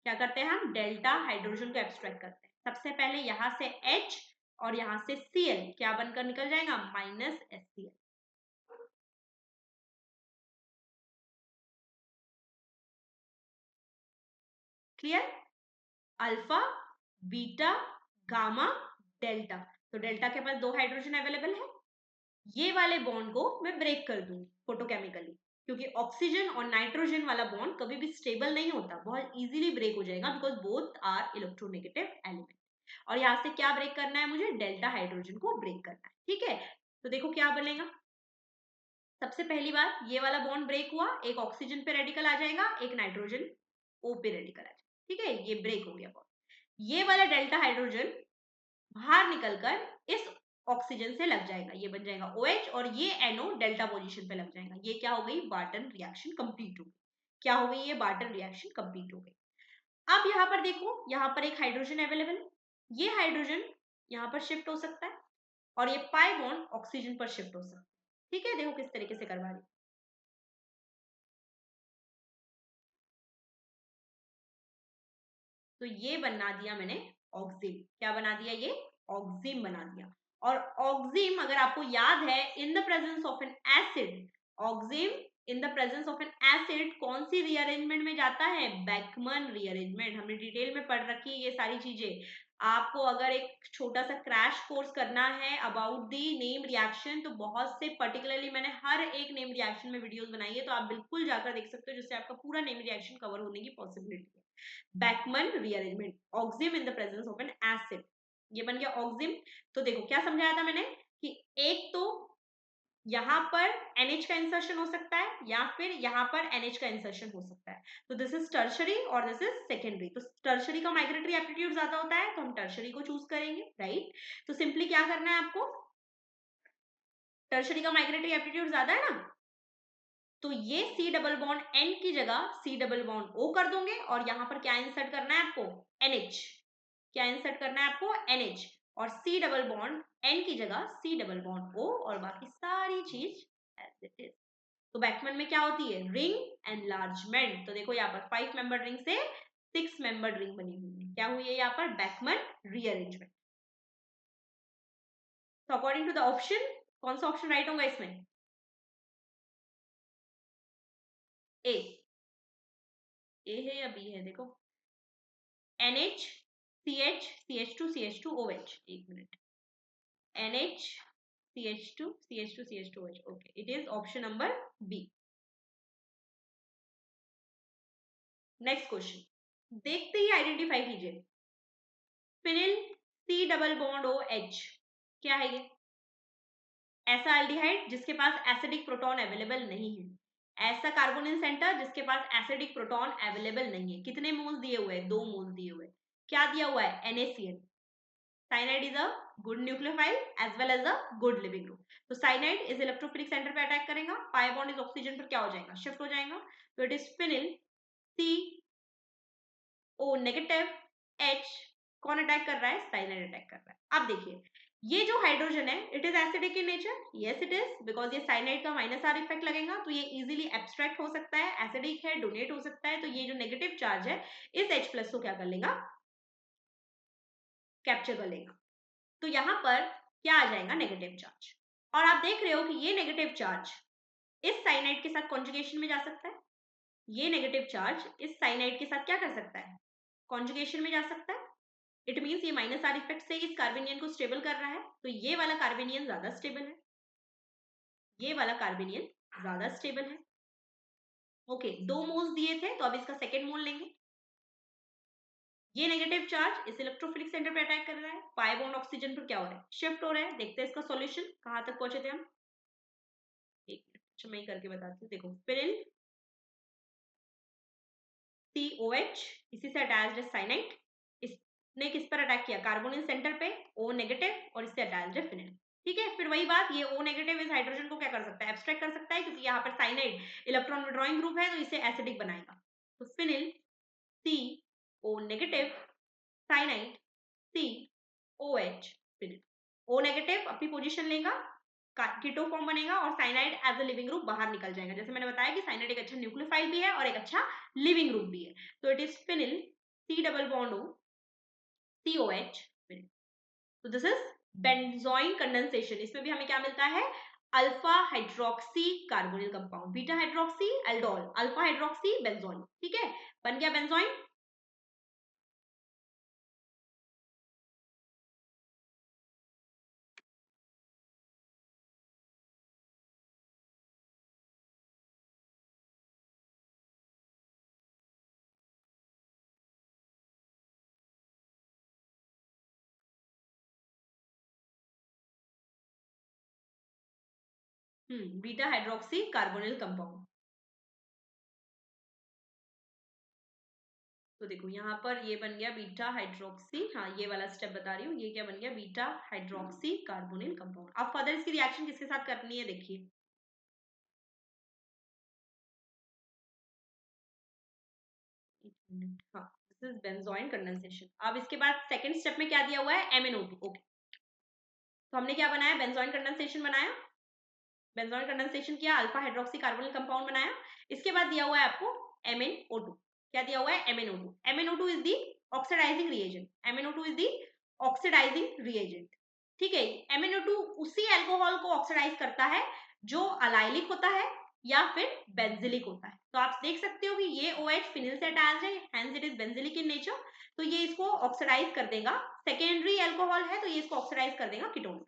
क्या करते हैं? हम डेल्टा हाइड्रोजन को एब्स्ट्रैक्ट करते हैं। सबसे पहले यहां से H और यहां से Cl क्या बनकर निकल जाएगा? -HCl। Clear? Alpha beta gamma delta. तो डेल्टा के पास 2 हाइड्रोजन अवेलेबल है, ये वाले बॉन्ड को मैं ब्रेक कर दूंगी फोटोकेमिकली, क्योंकि ऑक्सीजन और नाइट्रोजन वाला बॉन्ड कभी भी स्टेबल नहीं होता, बहुत इजीली ब्रेक हो जाएगा, because both are electronegative element. और यहाँ से क्या ब्रेक करना है मुझे? डेल्टा हाइड्रोजन को ब्रेक करना है। ठीक है, तो देखो क्या बनेगा। सबसे पहली बात, ये वाला बॉन्ड ब्रेक हुआ, एक ऑक्सीजन पे रेडिकल आ जाएगा, एक नाइट्रोजन O पे रेडिकल आ जाएगा। ठीक है, ये ब्रेक हो गया बॉन्ड। ये वाला डेल्टा हाइड्रोजन बाहर निकलकर इस ऑक्सीजन से लग जाएगा, ये बन जाएगा OH और ये NO डेल्टा पोजीशन पे लग जाएगा। ये क्या हो गई, बार्टन रिएक्शन कंप्लीट हो गई। क्या हो गई, ये बार्टन रिएक्शन कंप्लीट हो गई। अब यहाँ पर देखो, यहाँ पर एक हाइड्रोजन अवेलेबल है, ये हाइड्रोजन यहाँ पर शिफ्ट हो सकता है और ये पाई बॉन्ड ऑक्सीजन पर शिफ्ट हो सकता है। ठीक है, देखो किस तरीके से करवा रही। तो ये बना दिया मैंने ऑक्सिम। क्या बना दिया, ये ऑक्सिम बना दिया। और ऑक्सिम अगर आपको याद है, in the presence of an acid, oxime in the presence of an acid कौन सी रीअरेंजमेंट में जाता है, बैकमन रीअरेंजमेंट। हमने डिटेल में पढ़ रखी है ये सारी चीजें। आपको अगर एक छोटा सा क्रैश कोर्स करना है अबाउट दी नेम रिएक्शन, तो बहुत से पर्टिकुलरली मैंने हर एक नेम रिएक्शन में वीडियोस बनाई है, तो आप बिल्कुल जाकर देख सकते हो, जिससे आपका पूरा नेम रिएक्शन कवर होने की पॉसिबिलिटी है। Beckmann rearrangement, oxime in the presence of an acid, ये बन गया ऑक्सिम। तो देखो क्या समझाया था मैंने कि एक तो यहां पर NH का इंसर्शन हो सकता है या फिर यहां पर NH का इंसर्शन हो सकता है। तो दिस इज टर्शरी और दिस इज सेकेंडरी। तो टर्शरी का माइग्रेटरी एप्टीट्यूड ज्यादा होता है, तो हम टर्शरी को चूज करेंगे, राइट। तो सिंपली क्या करना है आपको, टर्शरी का माइग्रेटरी एप्टीट्यूड ज्यादा है ना, तो ये C डबल बॉन्ड N की जगह C डबल बॉन्ड O कर दोगे और यहां पर क्या इंसर्ट करना है आपको, NH। क्या इंसर्ट करना है आपको, NH। और C डबल बॉन्ड N की जगह C डबल बॉन्ड O और बाकी सारी चीज एज इट इज। तो बैकमन में क्या होती है, रिंग एनलार्जमेंट। तो देखो यहाँ पर 5 मेंबर रिंग से 6 मेंबर रिंग बनी हुई है। क्या हुई है यहाँ पर, बैकमन रीअरेंजमेंट। तो अकॉर्डिंग टू द ऑप्शन, कौन सा ऑप्शन राइट होगा इसमें, ए। ए है या बी है, देखो NH CH CH2 CH2 OH, एक minute, NH CH2 CH2 CH2 OH, okay, it is option number B. Next question देखते ही आइडेंटिफाई कीजिए, phenyl C double bond OH, क्या है ये, ऐसा एल्डिहाइड जिसके पास एसिडिक प्रोटॉन अवेलेबल नहीं है, ऐसा कार्बोनिल सेंटर जिसके पास एसिडिक प्रोटॉन अवेलेबल नहीं है। कितने मोल्स दिए हुए हैं, 2 मोल्स दिए हुए। क्या दिया हुआ है, NaCl। Cyanide is a good nucleophile as well as a good leaving group. तो साइनाइड इज इलेक्ट्रोफिलिक सेंटर पे अटैक करेगा, पाई बॉन्ड इज ऑक्सीजन पर क्या हो जाएगा, शिफ्ट हो जाएगा। तो it is phenyl CO negative H, कौन अटैक कर रहा है, साइनाइड अटैक कर रहा है। अब देखिए ये जो हाइड्रोजन है, it is acidic in nature, yes it is, because ये साइनाइड का -R इफेक्ट लगेगा, तो ये इजीली एब्स्ट्रैक्ट हो सकता है, एसिडिक है, डोनेट हो सकता है। तो ये जो नेगेटिव चार्ज है इस H प्लस को क्या कर लेगा, कैप्चर कर लेगा। तो यहां पर क्या आ जाएगा, नेगेटिव चार्ज। और आप देख रहे हो कि ये नेगेटिव चार्ज इस साइनाइड के साथ कॉन्जुगेशन में जा सकता है, ये नेगेटिव चार्ज इस साइनाइड के साथ क्या कर सकता है, कॉन्जुगेशन में जा सकता है। इट मीन्स ये -R इफेक्ट से इस कार्बेनियन को स्टेबल कर रहा है, तो ये वाला कार्बेनियन ज्यादा स्टेबल है, ये वाला कार्बेनियन ज्यादा स्टेबल है। ओके, 2 मोल्स दिए थे, तो अब इसका सेकेंड मोल लेंगे। ये नेगेटिव चार्ज इस इलेक्ट्रोफिलिक सेंटर पे अटैक कर रहा है, पाई बॉन्ड ऑक्सीजन पर क्या हो रहा है, शिफ्ट हो रहा है। देखते हैं इसका सॉल्यूशन कहां तक पहुंचे थे हम, एक मिनट, अच्छा मैं ही करके बताती हूँ। देखो फिनिल COH इसी से अटैच्ड है साइनाइड, इसने किस पर अटैक किया, कार्बोनिल सेंटर पे, O नेगेटिव, और इससे अटैच्ड है फिनिल। ठीक है, फिर वही बात, ये O नेगेटिव इस हाइड्रोजन को क्या कर सकता है, एब्स्ट्रैक्ट कर सकता है, क्योंकि यहाँ पर साइनाइड इलेक्ट्रॉन विड्रॉइंग ग्रुप है, तो इसे एसिडिक बनाएगा। तो phenyl CO negative cyanide COH, phenyl O negative अपनी पोजीशन लेगा, कीटो फॉर्म बनेगा और cyanide as a leaving group बाहर निकल जाएगा। जैसे मैंने बताया कि साइनाइड एक अच्छा न्यूक्लियोफाइल भी है और एक अच्छा लिविंग ग्रुप भी है। तो it is phenyl C double bond O COH, phenyl. तो दिस इज बेंजोइन कंडेंसेशन। इसमें भी हमें क्या मिलता है, alpha hydroxy carbonyl compound, beta hydroxy aldol, alpha hydroxy benzoin. ठीक है, बन गया benzoin. Beta hydroxy carbonyl compound. तो देखो यहाँ पर ये बन गया बीटा हाइड्रोक्सी, हाँ ये वाला स्टेप बता रही हूँ, ये क्या बन गया बीटा हाइड्रोक्सी कार्बोनिल कंपाउंड। अब फर्दर इसकी रिएक्शन किसके साथ करनी है देखिए। हाँ, दिस इज बेंजोइन कंडेंसेशन। अब इसके बाद सेकंड स्टेप में क्या दिया हुआ है, MnO2। ओके, तो हमने क्या बनाया, बेंजोइन कंडेंसेशन बनाया, बेंजोइन कंडेंसेशन किया, अल्फा हाइड्रोक्सी कार्बोनिल कंपाउंड बनाया। इसके बाद दिया हुआ है आपको MnO2। क्या दिया हुआ है, MnO2। MnO2 is the oxidising reagent, MnO2 is the oxidising reagent. ठीक है, MnO2 उसी अल्कोहल को ऑक्सीडाइज करता है जो अलाइलिक होता है या फिर बेंजिलिक होता है। तो आप देख सकते हो कि ये OH फिनिल से अटैच है, hence it is benzylic in nature, तो ये इसको ऑक्सीडाइज कर देगा। सेकेंडरी अल्कोहल है तो ये इसको ऑक्सीडाइज कर देगा कीटोन।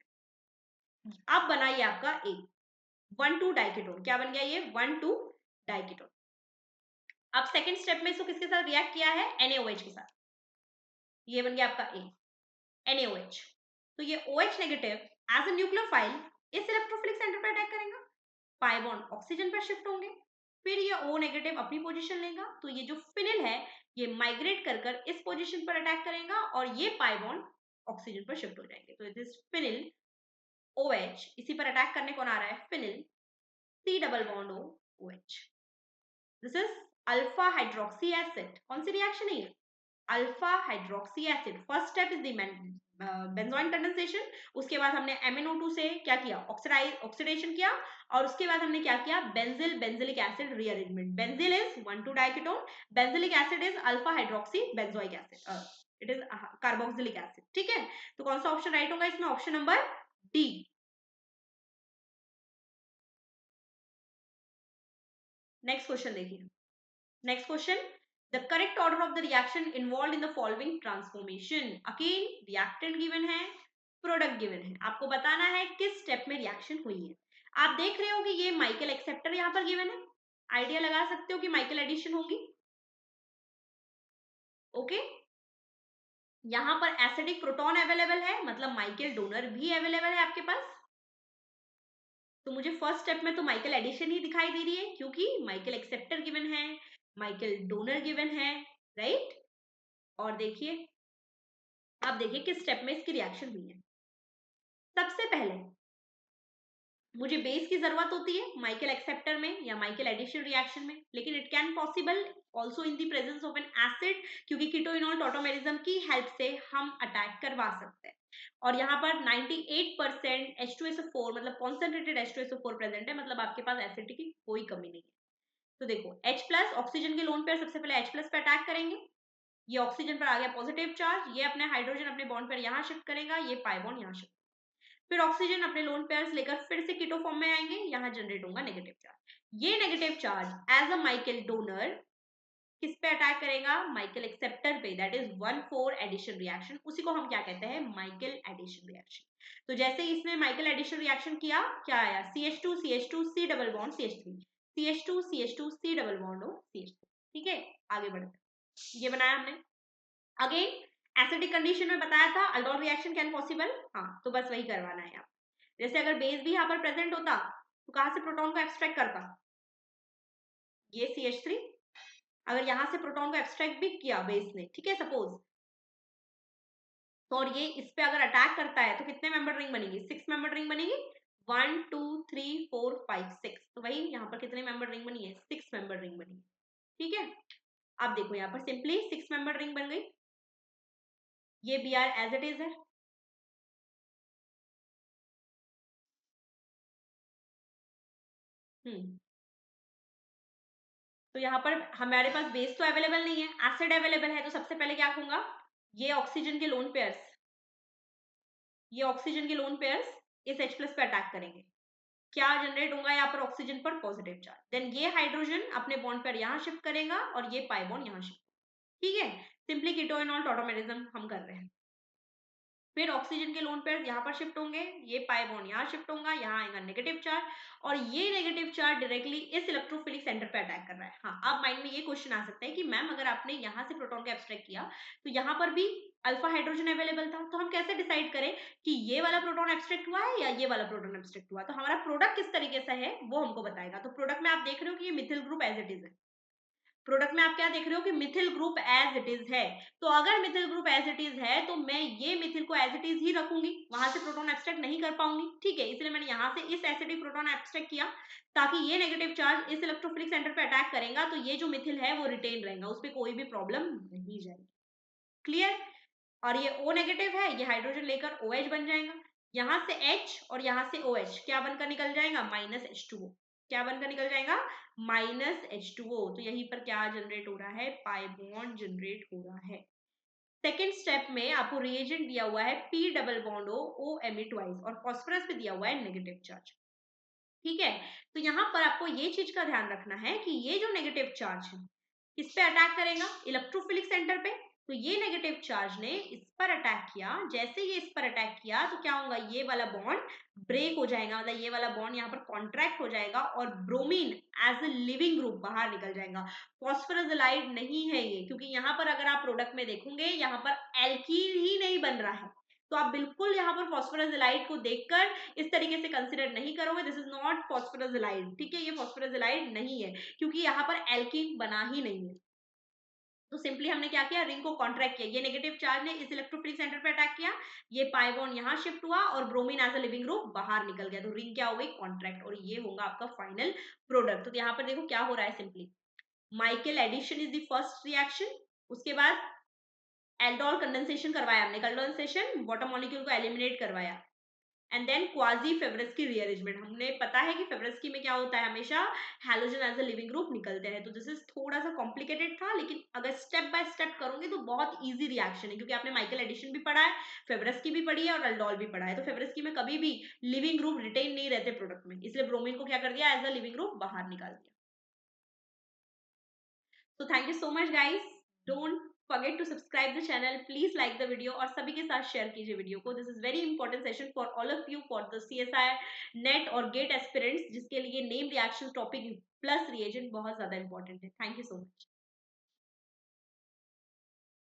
अब बना ये आपका A 1,2 डाइकीटोन। क्या बन गया ये, 1,2 डाइकीटोन। अब सेकंड स्टेप में इसको किसके साथ रिएक्ट किया है, NaOH के साथ। ये बन गया आपका A NaOH। तो ये OH negative as a nucleophile इस इलेक्ट्रोफिलिक सेंटर पर अटैक करेगा, पाई बॉन्ड ऑक्सीजन पर शिफ्ट होंगे, फिर ये O नेगेटिव अपनी पोजीशन लेगा, तो ये जो फिनिल है ये माइग्रेट कर कर इस पोजीशन पर अटैक करेगा और ये पाई बॉन्ड ऑक्सीजन पर शिफ्ट हो जाएंगे। तो इट इज फिनिल OH, इसी पर अटैक करने कौन आ रहा है, phenyl C double bond O OH। This is alpha hydroxy acid. कौन सी रिएक्शन है ये, alpha hydroxy acid. First step is the benzoin condensation. उसके बाद हमने MnO2 से क्या किया, ऑक्सीडेशन किया, और उसके बाद हमने क्या किया, benzilic acid rearrangement. Benzil is 1,2 diketone, benzilic acid is alpha hydroxy benzoic acid, it is carboxylic acid. ठीक है, तो कौन सा ऑप्शन राइट होगा इसमें, option number D. Next question देखिए। Next question, the correct order of the reaction involved in the following transformation। again reactant given है, प्रोडक्ट गिवन है, आपको बताना है किस स्टेप में रिएक्शन हुई है। आप देख रहे हो कि ये माइकल एक्सेप्टर यहाँ पर गिवन है, आइडिया लगा सकते हो कि माइकल एडिशन होगी। ओके, यहाँ पर एसिडिक प्रोटॉन अवेलेबल है, मतलब माइकल डोनर भी अवेलेबल है आपके पास। तो मुझे फर्स्ट स्टेप में तो माइकल एडिशन ही दिखाई दे रही है, क्योंकि माइकल एक्सेप्टर गिवन है, माइकल डोनर गिवन है, राइट। और देखिए, आप देखिए किस स्टेप में इसकी रिएक्शन हुई है। सबसे पहले मुझे बेस की जरूरत होती है माइकल एक्सेप्टर में या माइकल एडिशन रिएक्शन में, लेकिन it can possible also in the presence of an acid, क्योंकि कीटोइनॉल टॉटोमेरिज्म की हेल्प से हम अटैक करवा सकते हैं। और यहाँ पर 98% H2SO4 मतलब कॉन्सेंट्रेटेड H2SO4 प्रेजेंट है, मतलब आपके पास एसिड की कोई कमी नहीं है। तो देखो H प्लस ऑक्सीजन के लोन पेयर सबसे पहले H प्लस पे अटैक करेंगे, ये ऑक्सीजन पर आ गया पॉजिटिव चार्ज, ये अपने हाइड्रोजन अपने बॉन्ड पर यहाँ शिफ्ट करेगा, ये पाई बॉन्ड यहाँ शिफ्ट, फिर ऑक्सीजन अपने लोन पेयर्स लेकर फिर से कीटो फॉर्म में आएंगे, यहाँ जनरेट होगा नेगेटिव चार्ज। ये negative charge as a Michael donor किस पे अटैक करेगा, माइकल एक्सेप्टर पे, दैट इज 1,4 एडिशन रिएक्शन, उसी को हम क्या कहते हैं, माइकल एडिशन रिएक्शन। तो जैसे इसने माइकल एडिशन रिएक्शन किया, क्या आया, CH2 CH2 C double bond CH3, CH2 CH2 C double bond हो CH3। ठीक है, आगे बढ़ते, ये बनाया हमने। अगेन एसिडिक कंडीशन में बताया था अल्डोल रिएक्शन कैन पॉसिबल, हाँ तो बस वही करवाना है आप। जैसे अगर बेस भी यहाँ पर प्रेजेंट होता तो कहाँ से प्रोटॉन को एक्सट्रैक्ट करता, ये CH3, अगर यहाँ से प्रोटॉन को एक्सट्रैक्ट भी किया बेस ने, ठीक है सपोज, तो और ये इस पे अगर अटैक करता है तो कितने मेंबर रिंग बनेगी, 6 मेंबर रिंग बनेगी, 1 2 3 4 5 6, तो वही यहाँ पर कितने मेंबर रिंग बनी है, 6 मेंबर रिंग बनी। ठीक है, अब देखो यहाँ पर सिंपली 6 मेंबर रिंग बन गई, ये Br एज इट इज है। तो यहाँ पर हमारे पास बेस तो अवेलेबल नहीं है, एसिड अवेलेबल है, तो सबसे पहले क्या कहूंगा, ये ऑक्सीजन के लोन पेयर्स, ये ऑक्सीजन के लोन पेयर्स इस H प्लस पे अटैक करेंगे, क्या जनरेट होगा यहाँ पर, ऑक्सीजन पर पॉजिटिव चार्ज, देन ये हाइड्रोजन अपने बॉन्ड पर यहाँ शिफ्ट करेगा और ये पाई बॉन्ड यहाँ शिफ्ट। ठीक है, सिंपली कीटोइनॉल टॉटोमेरिज्म हम कर रहे हैं। फिर ऑक्सीजन के लोन पेयर यहाँ पर शिफ्ट होंगे, ये पाई बॉन्ड यहाँ शिफ्ट होगा, यहाँ आएगा नेगेटिव चार्ज, और ये नेगेटिव चार्ज डायरेक्टली इस इलेक्ट्रोफिलिक सेंटर पे अटैक कर रहा है। हाँ, अब माइंड में ये क्वेश्चन आ सकता है कि मैम अगर आपने यहाँ से प्रोटॉन को एब्स्ट्रैक्ट किया तो यहाँ पर भी अल्फा हाइड्रोजन अवेलेबल था, तो हम कैसे डिसाइड करें कि ये वाला प्रोटॉन एब्स्ट्रैक्ट हुआ है या ये वाला प्रोटॉन एब्स्ट्रैक्ट हुआ, तो हमारा प्रोडक्ट किस तरीके से है वो हमको बताएगा। तो प्रोडक्ट में आप देख रहे हो कि ये methyl group as it is है, प्रोडक्ट में आप क्या देख रहे हो कि methyl group as it is है, तो अगर methyl group as it is है तो मैं ये मिथिल को एज इट इज ही रखूंगी, वहां से प्रोटॉन एब्स्ट्रैक्ट नहीं कर पाऊंगी, ठीक है, इसलिए मैंने यहाँ से इस एसिडिक प्रोटॉन एब्स्ट्रैक्ट किया, ताकि ये नेगेटिव चार्ज इस इलेक्ट्रोफिलिक सेंटर पे अटैक करेगा तो ये जो मिथिल है वो रिटेन रहेगा, उसपे कोई भी प्रॉब्लम नहीं जाएगी। क्लियर? और ये O नेगेटिव है, ये हाइड्रोजन लेकर OH बन जाएगा, यहां से H और यहां से OH क्या बनकर निकल जाएगा, -H2O, क्या बनकर निकल जाएगा, -H2O। तो यहीं पर क्या जनरेट हो रहा है, पाई बॉन्ड जनरेट हो रहा है। सेकेंड स्टेप में आपको रिएजेंट दिया हुआ है P double bond O Me twice, और फॉस्फोरस पे दिया हुआ है नेगेटिव चार्ज, ठीक है। तो यहाँ पर आपको ये चीज का ध्यान रखना है कि ये जो नेगेटिव चार्ज है किस पे अटैक करेगा, इलेक्ट्रोफिलिक सेंटर पे, तो ये नेगेटिव चार्ज ने इस पर अटैक किया, जैसे ये इस पर अटैक किया तो क्या होगा, ये वाला बॉन्ड ब्रेक हो जाएगा, मतलब ये वाला बॉन्ड यहाँ पर कॉन्ट्रैक्ट हो जाएगा और bromine as a leaving group बाहर निकल जाएगा। फॉस्फोरसलाइड नहीं है ये, क्योंकि यहाँ पर अगर आप प्रोडक्ट में देखोगे यहाँ पर एल्कीन ही नहीं बन रहा है, तो आप बिल्कुल यहाँ पर फॉस्फोरसलाइड को देखकर इस तरीके से कंसिडर नहीं करोगे, दिस इज नॉट फॉस्फोरसलाइड, ठीक है, ये फॉस्फोरसलाइड नहीं है, क्योंकि यहाँ पर एल्कीन बना ही नहीं है। तो सिंपली हमने क्या किया, रिंग को कॉन्ट्रैक्ट किया, ये नेगेटिव चार्ज ने इस इलेक्ट्रोफिलिक सेंटर पे अटैक किया, ये पाई बॉन्ड यहाँ शिफ्ट हुआ और bromine as a leaving group बाहर निकल गया, तो रिंग क्या हो गई, कॉन्ट्रैक्ट, और ये होगा आपका फाइनल प्रोडक्ट। तो यहाँ पर देखो क्या हो रहा है, simply Michael addition is the first reaction, उसके बाद एल्डोल कंडेंसेशन करवाया हमने, कंडेंसेशन वाटर मॉलिक्यूल को एलिमिनेट करवाया, and then quasi Favorskii rearrangement. हमने पता है कि फेब्रेस्की में क्या होता है, हमेशा halogen as a leaving group निकलते हैं, तो दिस इज थोड़ा सा कॉम्प्लिकेटेड था, लेकिन अगर स्टेप बाय स्टेप करोगे तो बहुत इजी रिएक्शन है, क्योंकि आपने माइकल एडिशन भी पढ़ा है, फेब्रेस्की भी पढ़ी है और अल्डोल भी पढ़ा है, तो फेब्रेस्की में कभी भी लिविंग ग्रुप रिटेन नहीं रहते प्रोडक्ट में, इसलिए ब्रोमीन को क्या कर दिया, एज अ लिविंग ग्रुप बाहर निकाल दिया। So thank you so much guys. Don't forget to subscribe the channel. Please like the video और सभी के साथ share कीजिए वीडियो को. This is very important session for all of you for the CSI NET और GATE aspirants जिसके लिए name reaction topic plus reagent बहुत ज्यादा important है. Thank you so much.